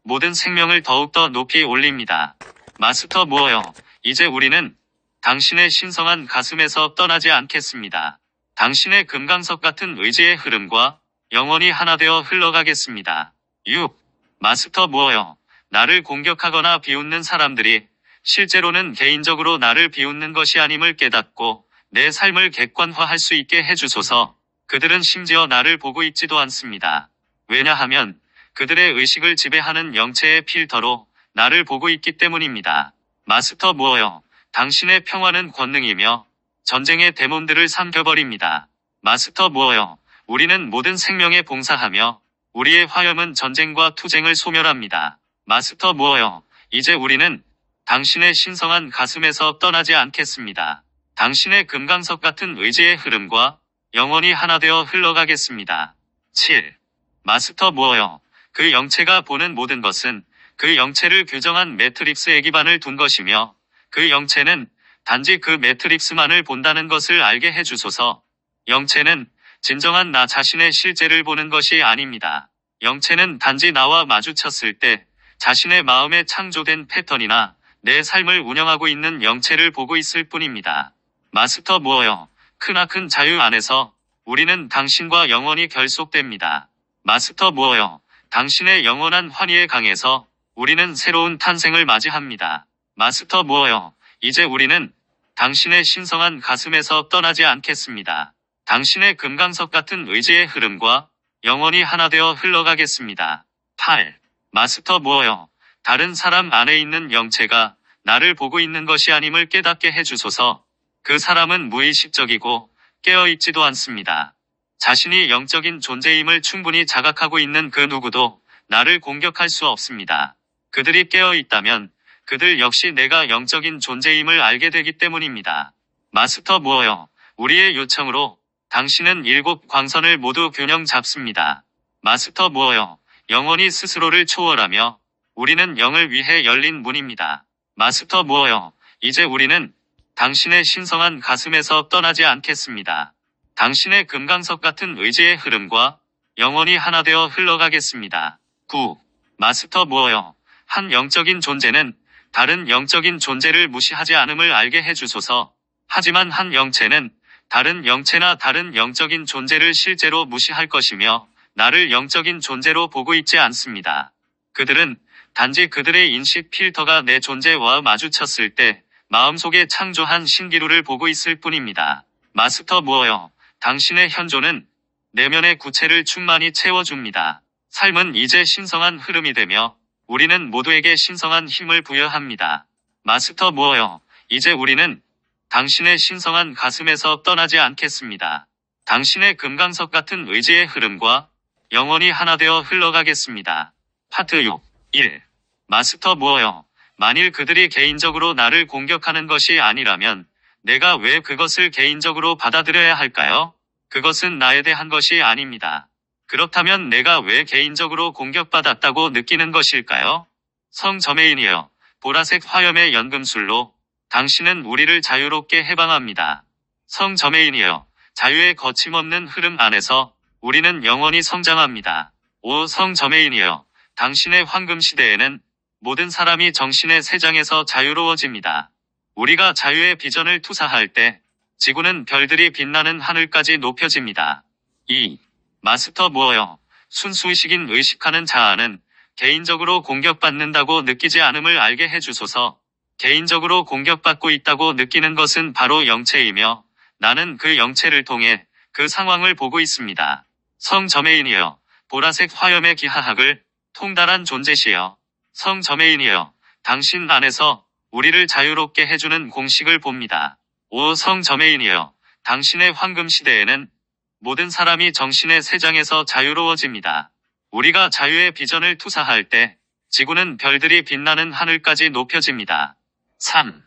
모든 생명을 더욱더 높이 올립니다. 마스터 무어요. 이제 우리는 당신의 신성한 가슴에서 떠나지 않겠습니다. 당신의 금강석 같은 의지의 흐름과 영원히 하나 되어 흘러가겠습니다. 6. 마스터 무어요. 나를 공격하거나 비웃는 사람들이 실제로는 개인적으로 나를 비웃는 것이 아님을 깨닫고 내 삶을 객관화할 수 있게 해주소서. 그들은 심지어 나를 보고 있지도 않습니다. 왜냐하면 그들의 의식을 지배하는 영체의 필터로 나를 보고 있기 때문입니다. 마스터 무어요. 당신의 평화는 권능이며 전쟁의 데몬들을 삼켜버립니다. 마스터 무어요. 우리는 모든 생명에 봉사하며 우리의 화염은 전쟁과 투쟁을 소멸합니다. 마스터 무어요. 이제 우리는 당신의 신성한 가슴에서 떠나지 않겠습니다. 당신의 금강석 같은 의지의 흐름과 영원히 하나 되어 흘러가겠습니다. 7. 마스터 무어요. 그 영체가 보는 모든 것은 그 영체를 규정한 매트릭스에 기반을 둔 것이며 그 영체는 단지 그 매트릭스만을 본다는 것을 알게 해주소서. 영체는 진정한 나 자신의 실제를 보는 것이 아닙니다. 영체는 단지 나와 마주쳤을 때 자신의 마음에 창조된 패턴이나 내 삶을 운영하고 있는 영체를 보고 있을 뿐입니다. 마스터 무어요. 크나큰 자유 안에서 우리는 당신과 영원히 결속됩니다. 마스터 무어요. 당신의 영원한 환희의 강에서 우리는 새로운 탄생을 맞이합니다. 마스터 무어요. 이제 우리는 당신의 신성한 가슴에서 떠나지 않겠습니다. 당신의 금강석 같은 의지의 흐름과 영원히 하나 되어 흘러가겠습니다. 8. 마스터 무어요. 다른 사람 안에 있는 영체가 나를 보고 있는 것이 아님을 깨닫게 해주소서. 그 사람은 무의식적이고 깨어있지도 않습니다. 자신이 영적인 존재임을 충분히 자각하고 있는 그 누구도 나를 공격할 수 없습니다. 그들이 깨어있다면 그들 역시 내가 영적인 존재임을 알게 되기 때문입니다. 마스터 무어요. 우리의 요청으로 당신은 7 광선을 모두 균형 잡습니다. 마스터 무어요. 영원히 스스로를 초월하며 우리는 영을 위해 열린 문입니다. 마스터 무어요. 이제 우리는 당신의 신성한 가슴에서 떠나지 않겠습니다. 당신의 금강석 같은 의지의 흐름과 영원히 하나 되어 흘러가겠습니다. 9. 마스터 무어요. 한 영적인 존재는 다른 영적인 존재를 무시하지 않음을 알게 해주소서. 하지만 한 영체는 다른 영체나 다른 영적인 존재를 실제로 무시할 것이며 나를 영적인 존재로 보고 있지 않습니다. 그들은 단지 그들의 인식 필터가 내 존재와 마주쳤을 때 마음속에 창조한 신기루를 보고 있을 뿐입니다. 마스터 무어요. 당신의 현존은 내면의 구체를 충만히 채워줍니다. 삶은 이제 신성한 흐름이 되며 우리는 모두에게 신성한 힘을 부여합니다. 마스터 무어요. 이제 우리는 당신의 신성한 가슴에서 떠나지 않겠습니다. 당신의 금강석 같은 의지의 흐름과 영원히 하나 되어 흘러가겠습니다. 파트 6. 1. 마스터 무어요. 만일 그들이 개인적으로 나를 공격하는 것이 아니라면 내가 왜 그것을 개인적으로 받아들여야 할까요? 그것은 나에 대한 것이 아닙니다. 그렇다면 내가 왜 개인적으로 공격받았다고 느끼는 것일까요? 성 저메인이여, 보라색 화염의 연금술로 당신은 우리를 자유롭게 해방합니다. 성 저메인이여, 자유의 거침없는 흐름 안에서 우리는 영원히 성장합니다. 오 성 저메인이여, 당신의 황금 시대에는 모든 사람이 정신의 세장에서 자유로워집니다. 우리가 자유의 비전을 투사할 때 지구는 별들이 빛나는 하늘까지 높여집니다. 2. 마스터 무어요. 순수의식인 의식하는 자아는 개인적으로 공격받는다고 느끼지 않음을 알게 해주소서. 개인적으로 공격받고 있다고 느끼는 것은 바로 영체이며 나는 그 영체를 통해 그 상황을 보고 있습니다. 성 저메인이여, 보라색 화염의 기하학을 통달한 존재시여. 성 저메인이여, 당신 안에서 우리를 자유롭게 해주는 공식을 봅니다. 오 성 저메인이여, 당신의 황금 시대에는 모든 사람이 정신의 세장에서 자유로워집니다. 우리가 자유의 비전을 투사할 때 지구는 별들이 빛나는 하늘까지 높여집니다. 3.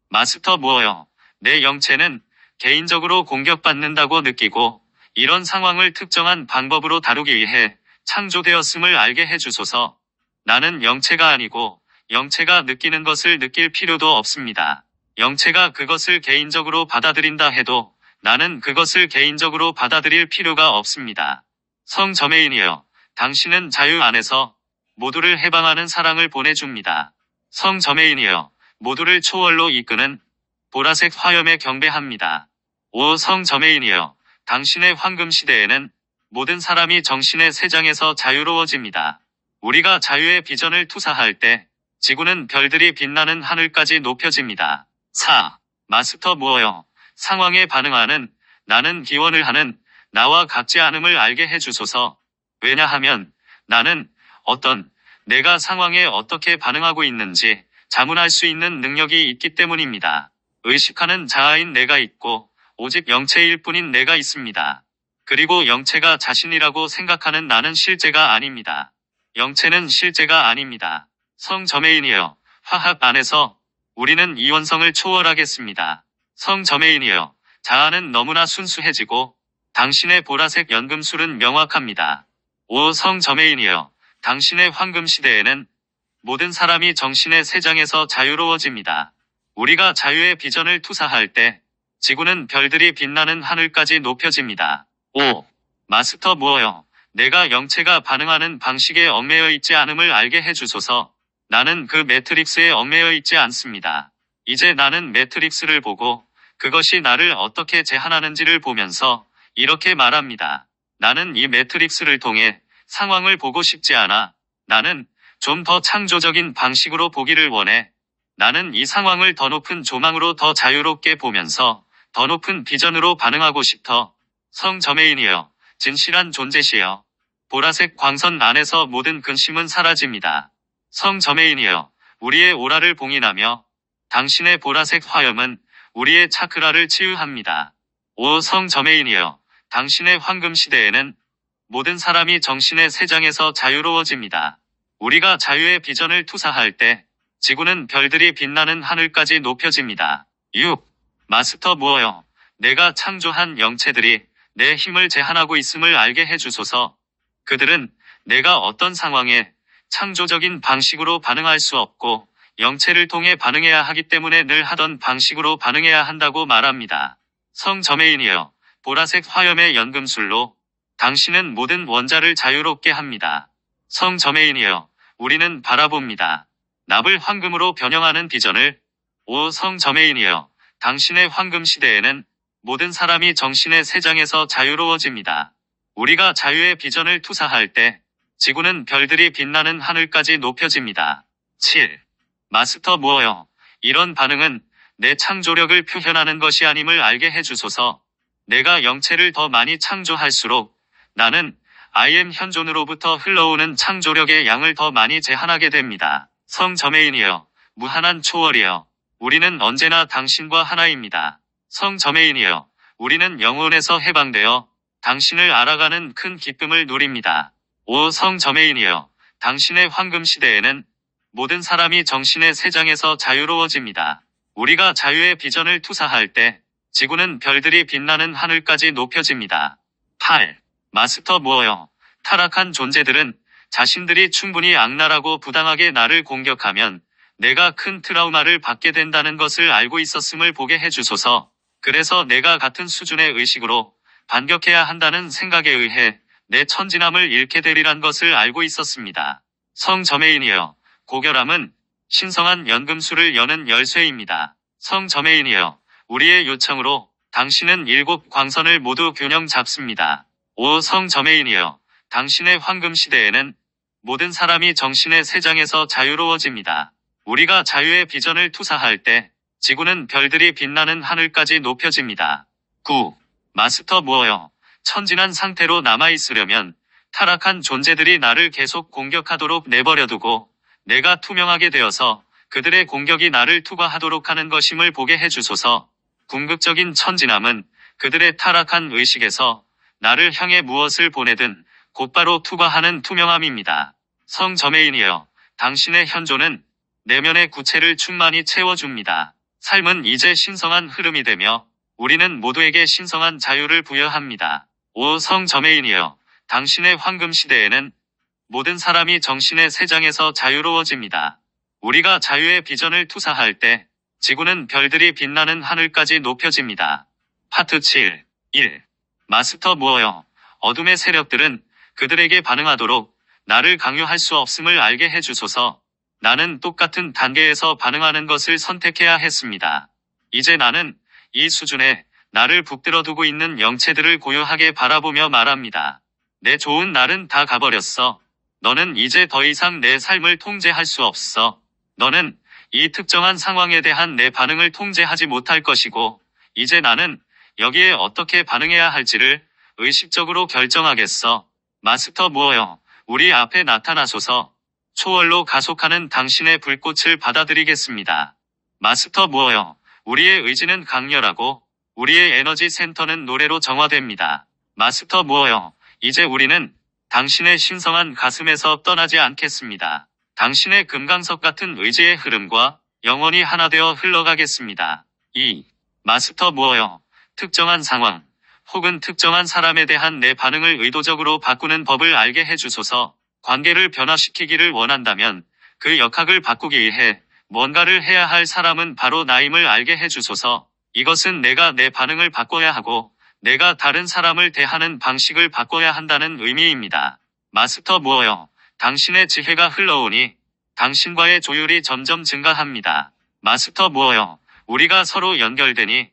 마스터 무어요. 내 영체는 개인적으로 공격받는다고 느끼고 이런 상황을 특정한 방법으로 다루기 위해 창조되었음을 알게 해주소서. 나는 영체가 아니고 영체가 느끼는 것을 느낄 필요도 없습니다. 영체가 그것을 개인적으로 받아들인다 해도 나는 그것을 개인적으로 받아들일 필요가 없습니다. 성 저메인이여, 당신은 자유 안에서 모두를 해방하는 사랑을 보내줍니다. 성 저메인이여, 모두를 초월로 이끄는 보라색 화염에 경배합니다. 오 성저메인이여, 당신의 황금 시대에는 모든 사람이 정신의 세장에서 자유로워집니다. 우리가 자유의 비전을 투사할 때 지구는 별들이 빛나는 하늘까지 높여집니다. 4. 마스터 무어여, 상황에 반응하는 나는 기원을 하는 나와 같지 않음을 알게 해주소서. 왜냐하면 나는 내가 상황에 어떻게 반응하고 있는지 자문할 수 있는 능력이 있기 때문입니다. 의식하는 자아인 내가 있고 오직 영체일 뿐인 내가 있습니다. 그리고 영체가 자신이라고 생각하는 나는 실제가 아닙니다. 영체는 실제가 아닙니다. 성저메인이여, 화학 안에서 우리는 이원성을 초월하겠습니다. 성저메인이여, 자아는 너무나 순수해지고 당신의 보라색 연금술은 명확합니다. 오 성저메인이여, 당신의 황금 시대에는 모든 사람이 정신의 세장에서 자유로워집니다. 우리가 자유의 비전을 투사할 때 지구는 별들이 빛나는 하늘까지 높여집니다. 5. 마스터 무어여, 내가 영체가 반응하는 방식에 얽매여 있지 않음을 알게 해주소서. 나는 그 매트릭스에 얽매여 있지 않습니다. 이제 나는 매트릭스를 보고 그것이 나를 어떻게 제한하는지를 보면서 이렇게 말합니다. 나는 이 매트릭스를 통해 상황을 보고 싶지 않아. 나는 좀 더 창조적인 방식으로 보기를 원해. 나는 이 상황을 더 높은 조망으로 더 자유롭게 보면서 더 높은 비전으로 반응하고 싶어. 성저메인이여, 진실한 존재시여, 보라색 광선 안에서 모든 근심은 사라집니다. 성저메인이여, 우리의 오라를 봉인하며 당신의 보라색 화염은 우리의 차크라를 치유합니다. 오 성저메인이여, 당신의 황금 시대에는 모든 사람이 정신의 세장에서 자유로워집니다. 우리가 자유의 비전을 투사할 때 지구는 별들이 빛나는 하늘까지 높여집니다. 6. 마스터 무어여, 내가 창조한 영체들이 내 힘을 제한하고 있음을 알게 해주소서. 그들은 내가 어떤 상황에 창조적인 방식으로 반응할 수 없고 영체를 통해 반응해야 하기 때문에 늘 하던 방식으로 반응해야 한다고 말합니다. 성저메인이여, 보라색 화염의 연금술로 당신은 모든 원자를 자유롭게 합니다. 성저메인이여, 우리는 바라봅니다. 납을 황금으로 변형하는 비전을. 오 성저메인이여, 당신의 황금 시대에는 모든 사람이 정신의 세장에서 자유로워집니다. 우리가 자유의 비전을 투사할 때 지구는 별들이 빛나는 하늘까지 높여집니다. 7. 마스터 무어여, 이런 반응은 내 창조력을 표현하는 것이 아님을 알게 해주소서. 내가 영체를 더 많이 창조할수록 나는 I am 현존으로부터 흘러오는 창조력의 양을 더 많이 제한하게 됩니다. 성저메인이여, 무한한 초월이여, 우리는 언제나 당신과 하나입니다. 성저메인이여, 우리는 영혼에서 해방되어 당신을 알아가는 큰 기쁨을 누립니다. 오 성저메인이여, 당신의 황금 시대에는 모든 사람이 정신의 세장에서 자유로워집니다. 우리가 자유의 비전을 투사할 때 지구는 별들이 빛나는 하늘까지 높여집니다. 8. 마스터 무어여, 타락한 존재들은 자신들이 충분히 악랄하고 부당하게 나를 공격하면 내가 큰 트라우마를 받게 된다는 것을 알고 있었음을 보게 해주소서. 그래서 내가 같은 수준의 의식으로 반격해야 한다는 생각에 의해 내 천진함을 잃게 되리란 것을 알고 있었습니다. 성저메인이여, 고결함은 신성한 연금술을 여는 열쇠입니다. 성저메인이여, 우리의 요청으로 당신은 7 광선을 모두 균형 잡습니다. 오 성저메인이여, 당신의 황금 시대에는 모든 사람이 정신의 세장에서 자유로워집니다. 우리가 자유의 비전을 투사할 때 지구는 별들이 빛나는 하늘까지 높여집니다. 9. 마스터 무어여, 천진한 상태로 남아있으려면 타락한 존재들이 나를 계속 공격하도록 내버려두고 내가 투명하게 되어서 그들의 공격이 나를 투과하도록 하는 것임을 보게 해주소서. 궁극적인 천진함은 그들의 타락한 의식에서 나를 향해 무엇을 보내든 곧바로 투과하는 투명함입니다. 성저메인이여, 당신의 현존은 내면의 구체를 충만히 채워줍니다. 삶은 이제 신성한 흐름이 되며 우리는 모두에게 신성한 자유를 부여합니다. 오 성저메인이여, 당신의 황금 시대에는 모든 사람이 정신의 세장에서 자유로워집니다. 우리가 자유의 비전을 투사할 때 지구는 별들이 빛나는 하늘까지 높여집니다. 파트 7. 1. 마스터 무어여, 어둠의 세력들은 그들에게 반응하도록 나를 강요할 수 없음을 알게 해주소서. 나는 똑같은 단계에서 반응하는 것을 선택해야 했습니다. 이제 나는 이 수준에 나를 붙들어 두고 있는 영체들을 고요하게 바라보며 말합니다. 내 좋은 날은 다 가버렸어. 너는 이제 더 이상 내 삶을 통제할 수 없어. 너는 이 특정한 상황에 대한 내 반응을 통제하지 못할 것이고, 이제 나는 여기에 어떻게 반응해야 할지를 의식적으로 결정하겠어. 마스터 무어여, 우리 앞에 나타나소서. 초월로 가속하는 당신의 불꽃을 받아들이겠습니다. 마스터 무어여, 우리의 의지는 강렬하고 우리의 에너지 센터는 노래로 정화됩니다. 마스터 무어여, 이제 우리는 당신의 신성한 가슴에서 떠나지 않겠습니다. 당신의 금강석 같은 의지의 흐름과 영원히 하나 되어 흘러가겠습니다. 2. 마스터 무어여, 특정한 상황 혹은 특정한 사람에 대한 내 반응을 의도적으로 바꾸는 법을 알게 해주소서. 관계를 변화시키기를 원한다면 그 역학을 바꾸기 위해 뭔가를 해야 할 사람은 바로 나임을 알게 해주소서. 이것은 내가 내 반응을 바꿔야 하고 내가 다른 사람을 대하는 방식을 바꿔야 한다는 의미입니다. 마스터 무어여, 당신의 지혜가 흘러오니 당신과의 조율이 점점 증가합니다. 마스터 무어여, 우리가 서로 연결되니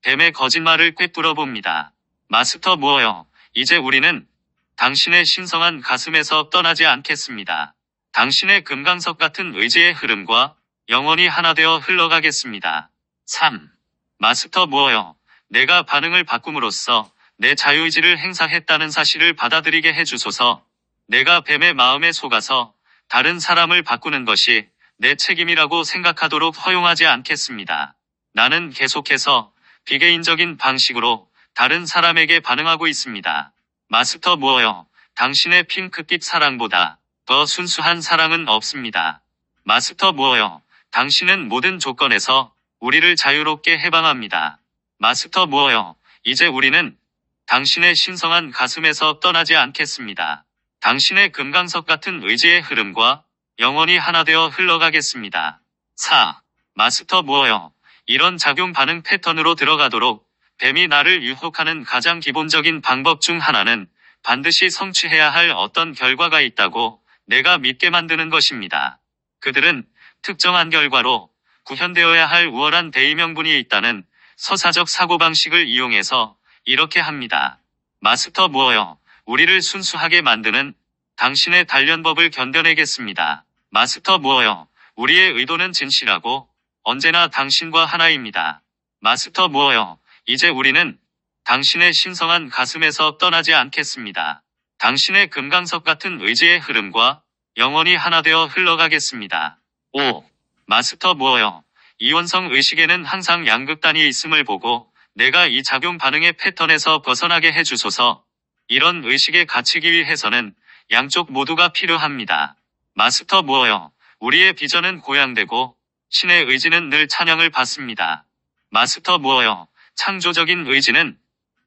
뱀의 거짓말을 꿰뚫어 봅니다. 마스터 무어여, 이제 우리는 당신의 신성한 가슴에서 떠나지 않겠습니다. 당신의 금강석 같은 의지의 흐름과 영원히 하나 되어 흘러가겠습니다. 3. 마스터 무어여, 내가 반응을 바꿈으로써 내 자유의지를 행사했다는 사실을 받아들이게 해주소서. 내가 뱀의 마음에 속아서 다른 사람을 바꾸는 것이 내 책임이라고 생각하도록 허용하지 않겠습니다. 나는 계속해서 비개인적인 방식으로 다른 사람에게 반응하고 있습니다. 마스터 무어여, 당신의 핑크빛 사랑보다 더 순수한 사랑은 없습니다. 마스터 무어여, 당신은 모든 조건에서 우리를 자유롭게 해방합니다. 마스터 무어여, 이제 우리는 당신의 신성한 가슴에서 떠나지 않겠습니다. 당신의 금강석 같은 의지의 흐름과 영원히 하나 되어 흘러가겠습니다. 4. 마스터 무어여, 이런 작용 반응 패턴으로 들어가도록 뱀이 나를 유혹하는 가장 기본적인 방법 중 하나는 반드시 성취해야 할 어떤 결과가 있다고 내가 믿게 만드는 것입니다. 그들은 특정한 결과로 구현되어야 할 우월한 대의명분이 있다는 서사적 사고방식을 이용해서 이렇게 합니다. 마스터 무어여, 우리를 순수하게 만드는 당신의 단련법을 견뎌내겠습니다. 마스터 무어여, 우리의 의도는 진실하고 언제나 당신과 하나입니다. 마스터 무어여, 이제 우리는 당신의 신성한 가슴에서 떠나지 않겠습니다. 당신의 금강석 같은 의지의 흐름과 영원히 하나 되어 흘러가겠습니다. 5. 마스터 무어여, 이원성 의식에는 항상 양극단이 있음을 보고 내가 이 작용 반응의 패턴에서 벗어나게 해주소서. 이런 의식에 갇히기 위해서는 양쪽 모두가 필요합니다. 마스터 무어여, 우리의 비전은 고양되고 신의 의지는 늘 찬양을 받습니다. 마스터 무어여, 창조적인 의지는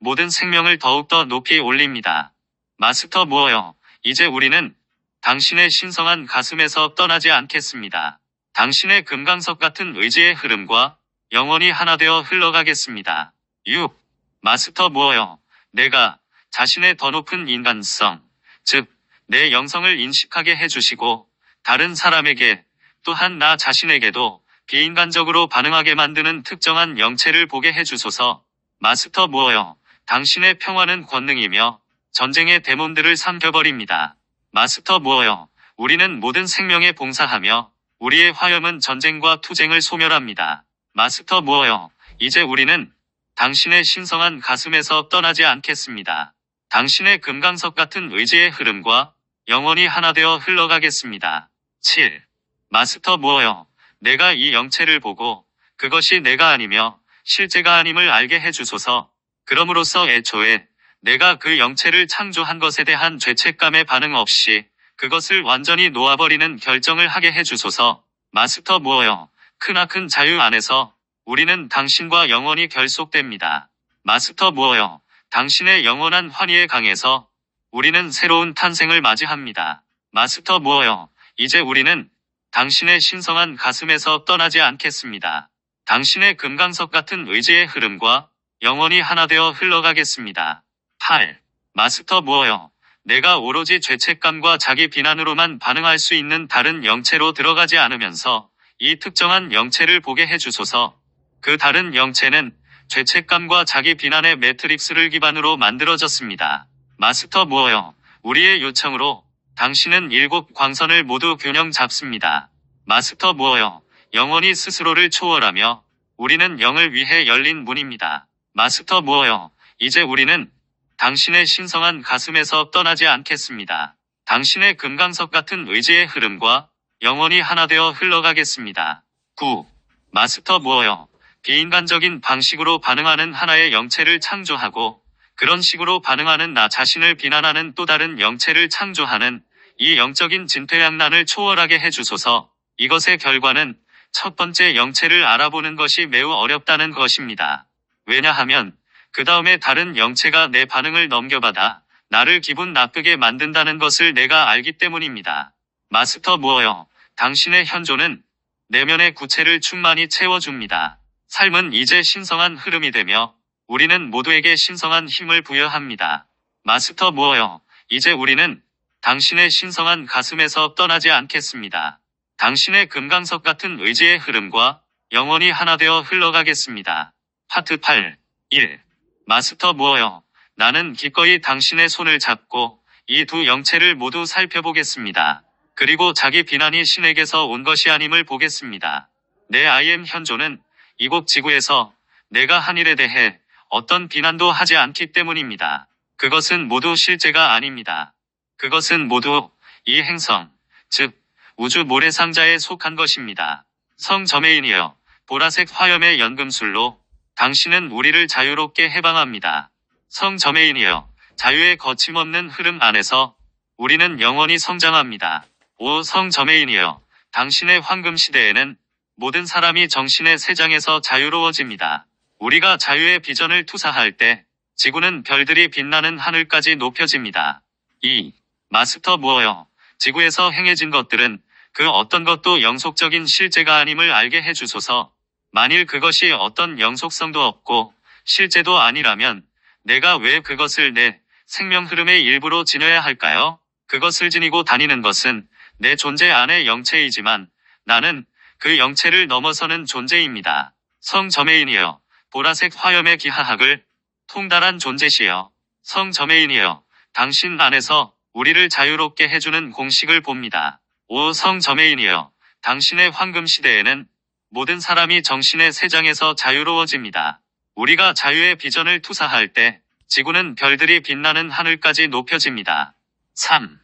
모든 생명을 더욱더 높이 올립니다. 마스터 무어여, 이제 우리는 당신의 신성한 가슴에서 떠나지 않겠습니다. 당신의 금강석 같은 의지의 흐름과 영원히 하나 되어 흘러가겠습니다. 6. 마스터 무어여, 내가 자신의 더 높은 인간성, 즉, 내 영성을 인식하게 해주시고 다른 사람에게 또한 나 자신에게도 비인간적으로 반응하게 만드는 특정한 영체를 보게 해주소서. 마스터 무어여, 당신의 평화는 권능이며 전쟁의 데몬들을 삼켜버립니다. 마스터 무어여, 우리는 모든 생명에 봉사하며 우리의 화염은 전쟁과 투쟁을 소멸합니다. 마스터 무어여, 이제 우리는 당신의 신성한 가슴에서 떠나지 않겠습니다. 당신의 금강석 같은 의지의 흐름과 영원히 하나 되어 흘러가겠습니다. 7. 마스터 무어여, 내가 이 영체를 보고 그것이 내가 아니며 실제가 아님을 알게 해주소서. 그럼으로써 애초에 내가 그 영체를 창조한 것에 대한 죄책감의 반응 없이 그것을 완전히 놓아버리는 결정을 하게 해주소서. 마스터 무어여, 크나큰 자유 안에서 우리는 당신과 영원히 결속됩니다. 마스터 무어여, 당신의 영원한 환희의 강에서 우리는 새로운 탄생을 맞이합니다. 마스터 무어여, 이제 우리는 당신의 신성한 가슴에서 떠나지 않겠습니다. 당신의 금강석 같은 의지의 흐름과 영원히 하나 되어 흘러가겠습니다. 8. 마스터 무어여, 내가 오로지 죄책감과 자기 비난으로만 반응할 수 있는 다른 영체로 들어가지 않으면서 이 특정한 영체를 보게 해주소서. 그 다른 영체는 죄책감과 자기 비난의 매트릭스를 기반으로 만들어졌습니다. 마스터 무어여, 우리의 요청으로 당신은 7 광선을 모두 균형 잡습니다. 마스터 무어여, 영원히 스스로를 초월하며 우리는 영을 위해 열린 문입니다. 마스터 무어여, 이제 우리는 당신의 신성한 가슴에서 떠나지 않겠습니다. 당신의 금강석 같은 의지의 흐름과 영원히 하나 되어 흘러가겠습니다. 9. 마스터 무어여, 비인간적인 방식으로 반응하는 하나의 영체를 창조하고 그런 식으로 반응하는 나 자신을 비난하는 또 다른 영체를 창조하는 이 영적인 진퇴양난을 초월하게 해주소서. 이것의 결과는 첫 번째 영체를 알아보는 것이 매우 어렵다는 것입니다. 왜냐하면 그 다음에 다른 영체가 내 반응을 넘겨받아 나를 기분 나쁘게 만든다는 것을 내가 알기 때문입니다. 마스터 무어여, 당신의 현존은 내면의 구체를 충만히 채워줍니다. 삶은 이제 신성한 흐름이 되며 우리는 모두에게 신성한 힘을 부여합니다. 마스터 무어여, 이제 우리는 당신의 신성한 가슴에서 떠나지 않겠습니다. 당신의 금강석 같은 의지의 흐름과 영원히 하나 되어 흘러가겠습니다. 파트 8. 1. 마스터 무어여, 나는 기꺼이 당신의 손을 잡고 이 두 영체를 모두 살펴보겠습니다. 그리고 자기 비난이 신에게서 온 것이 아님을 보겠습니다. 내 I am 현존은 이곳 지구에서 내가 한 일에 대해 어떤 비난도 하지 않기 때문입니다. 그것은 모두 실제가 아닙니다. 그것은 모두 이 행성, 즉 우주 모래상자에 속한 것입니다. 성 저메인이여, 보라색 화염의 연금술로 당신은 우리를 자유롭게 해방합니다. 성 저메인이여, 자유의 거침없는 흐름 안에서 우리는 영원히 성장합니다. 오 성 저메인이여, 당신의 황금 시대에는 모든 사람이 정신의 세장에서 자유로워집니다. 우리가 자유의 비전을 투사할 때 지구는 별들이 빛나는 하늘까지 높여집니다. 2. 마스터 무어여, 지구에서 행해진 것들은 그 어떤 것도 영속적인 실제가 아님을 알게 해주소서. 만일 그것이 어떤 영속성도 없고 실제도 아니라면 내가 왜 그것을 내 생명 흐름의 일부로 지녀야 할까요? 그것을 지니고 다니는 것은 내 존재 안의 영체이지만 나는 그 영체를 넘어서는 존재입니다. 성 저메인이여, 보라색 화염의 기하학을 통달한 존재시여. 성 저메인이여, 당신 안에서 우리를 자유롭게 해주는 공식을 봅니다. 오 성 저메인이여, 당신의 황금 시대에는 모든 사람이 정신의 세장에서 자유로워집니다. 우리가 자유의 비전을 투사할 때 지구는 별들이 빛나는 하늘까지 높여집니다. 3.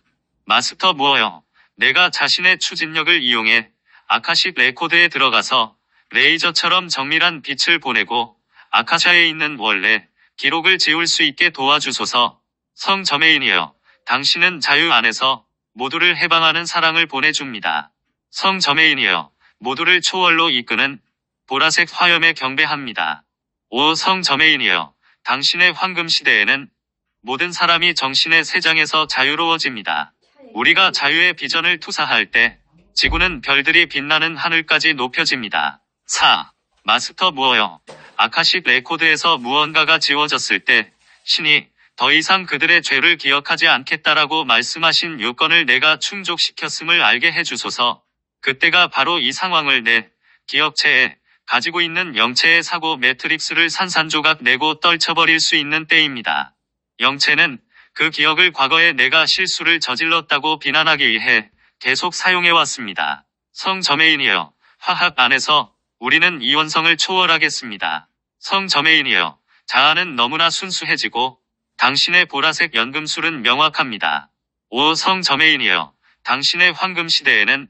마스터 무어여, 내가 자신의 추진력을 이용해 아카식 레코드에 들어가서 레이저처럼 정밀한 빛을 보내고 아카샤에 있는 원래 기록을 지울 수 있게 도와주소서. 성 저메인이여, 당신은 자유 안에서 모두를 해방하는 사랑을 보내줍니다. 성 저메인이여, 모두를 초월로 이끄는 보라색 화염에 경배합니다. 오 성 저메인이여, 당신의 황금 시대에는 모든 사람이 정신의 세장에서 자유로워집니다. 우리가 자유의 비전을 투사할 때 지구는 별들이 빛나는 하늘까지 높여집니다. 4. 마스터 무어여, 아카식 레코드에서 무언가가 지워졌을 때 신이 더 이상 그들의 죄를 기억하지 않겠다라고 말씀하신 요건을 내가 충족시켰음을 알게 해주소서. 그때가 바로 이 상황을 내 기억체에 가지고 있는 영체의 사고 매트릭스를 산산조각 내고 떨쳐버릴 수 있는 때입니다. 영체는 그 기억을 과거에 내가 실수를 저질렀다고 비난하기 위해 계속 사용해왔습니다. 성 저메인이여, 화학 안에서 우리는 이원성을 초월하겠습니다. 성 저메인이여, 자아는 너무나 순수해지고 당신의 보라색 연금술은 명확합니다. 오 성 저메인이여, 당신의 황금 시대에는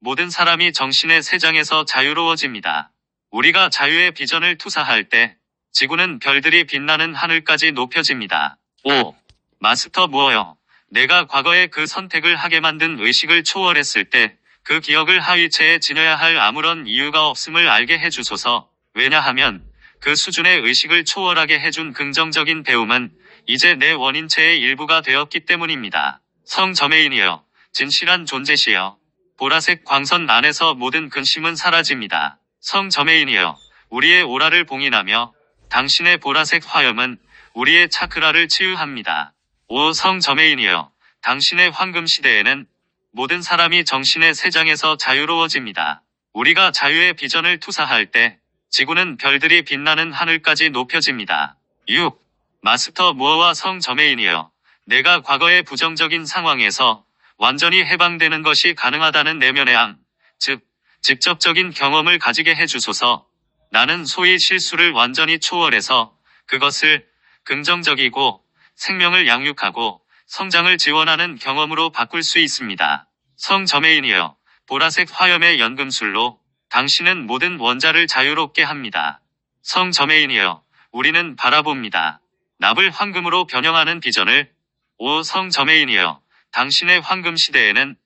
모든 사람이 정신의 세장에서 자유로워집니다. 우리가 자유의 비전을 투사할 때 지구는 별들이 빛나는 하늘까지 높여집니다. 5. 마스터 무어여, 내가 과거에 그 선택을 하게 만든 의식을 초월했을 때 그 기억을 하위체에 지녀야 할 아무런 이유가 없음을 알게 해주소서. 왜냐하면 그 수준의 의식을 초월하게 해준 긍정적인 배움은 이제 내 원인체의 일부가 되었기 때문입니다. 성 저메인이여, 진실한 존재시여, 보라색 광선 안에서 모든 근심은 사라집니다. 성 저메인이여, 우리의 오라를 봉인하며 당신의 보라색 화염은 우리의 차크라를 치유합니다. 오 성 저메인이여, 당신의 황금 시대에는 모든 사람이 정신의 세장에서 자유로워집니다. 우리가 자유의 비전을 투사할 때 지구는 별들이 빛나는 하늘까지 높여집니다. 6. 마스터 무어와 성 저메인이여. 내가 과거의 부정적인 상황에서 완전히 해방되는 것이 가능하다는 내면의 앙, 즉 직접적인 경험을 가지게 해주소서. 나는 소위 실수를 완전히 초월해서 그것을 긍정적이고 생명을 양육하고 성장을 지원하는 경험으로 바꿀 수 있습니다. 성 저메인이여. 보라색 화염의 연금술로 당신은 모든 원자를 자유롭게 합니다. 성 저메인이여. 우리는 바라봅니다. 납을 황금으로 변형하는 비전을. 오 성 저메인이여. 당신의 황금 시대에는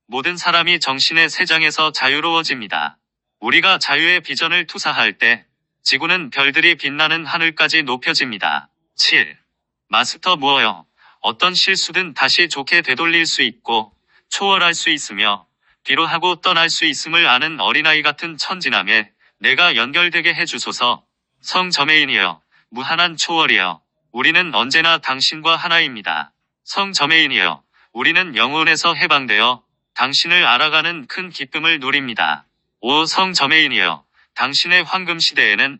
모든 사람이 정신의 세장에서 자유로워집니다. 우리가 자유의 비전을 투사할 때 지구는 별들이 빛나는 하늘까지 높여집니다. 7. 마스터 무어여. 어떤 실수든 다시 좋게 되돌릴 수 있고 초월할 수 있으며 뒤로 하고 떠날 수 있음을 아는 어린아이 같은 천진함에 내가 연결되게 해주소서. 성 저메인이여. 무한한 초월이여. 우리는 언제나 당신과 하나입니다. 성 저메인이여. 우리는 영혼에서 해방되어 당신을 알아가는 큰 기쁨을 누립니다. 오 성 저메인이여. 당신의 황금 시대에는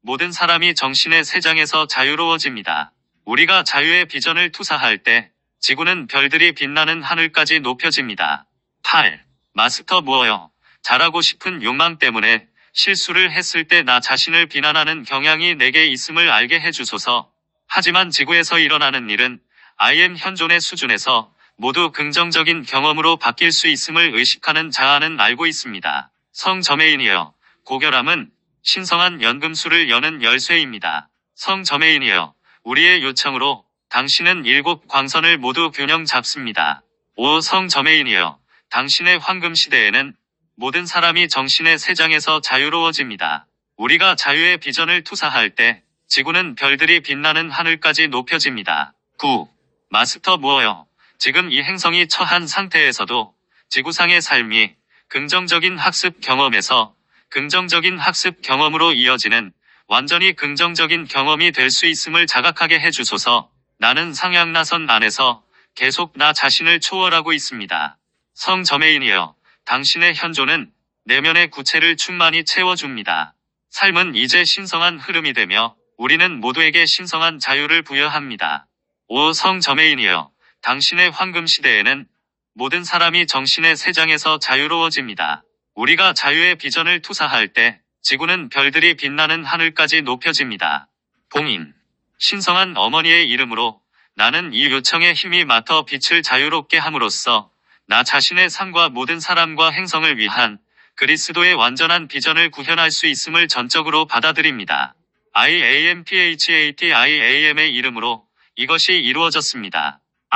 모든 사람이 정신의 세장에서 자유로워집니다. 우리가 자유의 비전을 투사할 때 지구는 별들이 빛나는 하늘까지 높여집니다. 8. 마스터 무어여. 잘하고 싶은 욕망 때문에 실수를 했을 때 나 자신을 비난하는 경향이 내게 있음을 알게 해주소서. 하지만 지구에서 일어나는 일은 I am 현존의 수준에서 모두 긍정적인 경험으로 바뀔 수 있음을 의식하는 자아는 알고 있습니다. 성 저메인이여. 고결함은 신성한 연금술을 여는 열쇠입니다. 성 저메인이여. 우리의 요청으로 당신은 7 광선을 모두 균형 잡습니다. 오 성 저메인이여. 당신의 황금 시대에는 모든 사람이 정신의 세장에서 자유로워집니다. 우리가 자유의 비전을 투사할 때 지구는 별들이 빛나는 하늘까지 높여집니다. 9. 마스터 무어여. 지금 이 행성이 처한 상태에서도 지구상의 삶이 긍정적인 학습 경험에서 긍정적인 학습 경험으로 이어지는 완전히 긍정적인 경험이 될 수 있음을 자각하게 해주소서. 나는 상향나선 안에서 계속 나 자신을 초월하고 있습니다. 성 저메인이여. 당신의 현존은 내면의 구체를 충만히 채워줍니다. 삶은 이제 신성한 흐름이 되며 우리는 모두에게 신성한 자유를 부여합니다. 오 성 저메인이여. 당신의 황금 시대에는 모든 사람이 정신의 세장에서 자유로워집니다. 우리가 자유의 비전을 투사할 때 지구는 별들이 빛나는 하늘까지 높여집니다. 봉인. 신성한 어머니의 이름으로 나는 이 요청에 힘이 맡아 빛을 자유롭게 함으로써 나 자신의 삶과 모든 사람과 행성을 위한 그리스도의 완전한 비전을 구현할 수 있음을 전적으로 받아들입니다. IAMPHATIAM의 이름으로 이것이 이루어졌습니다.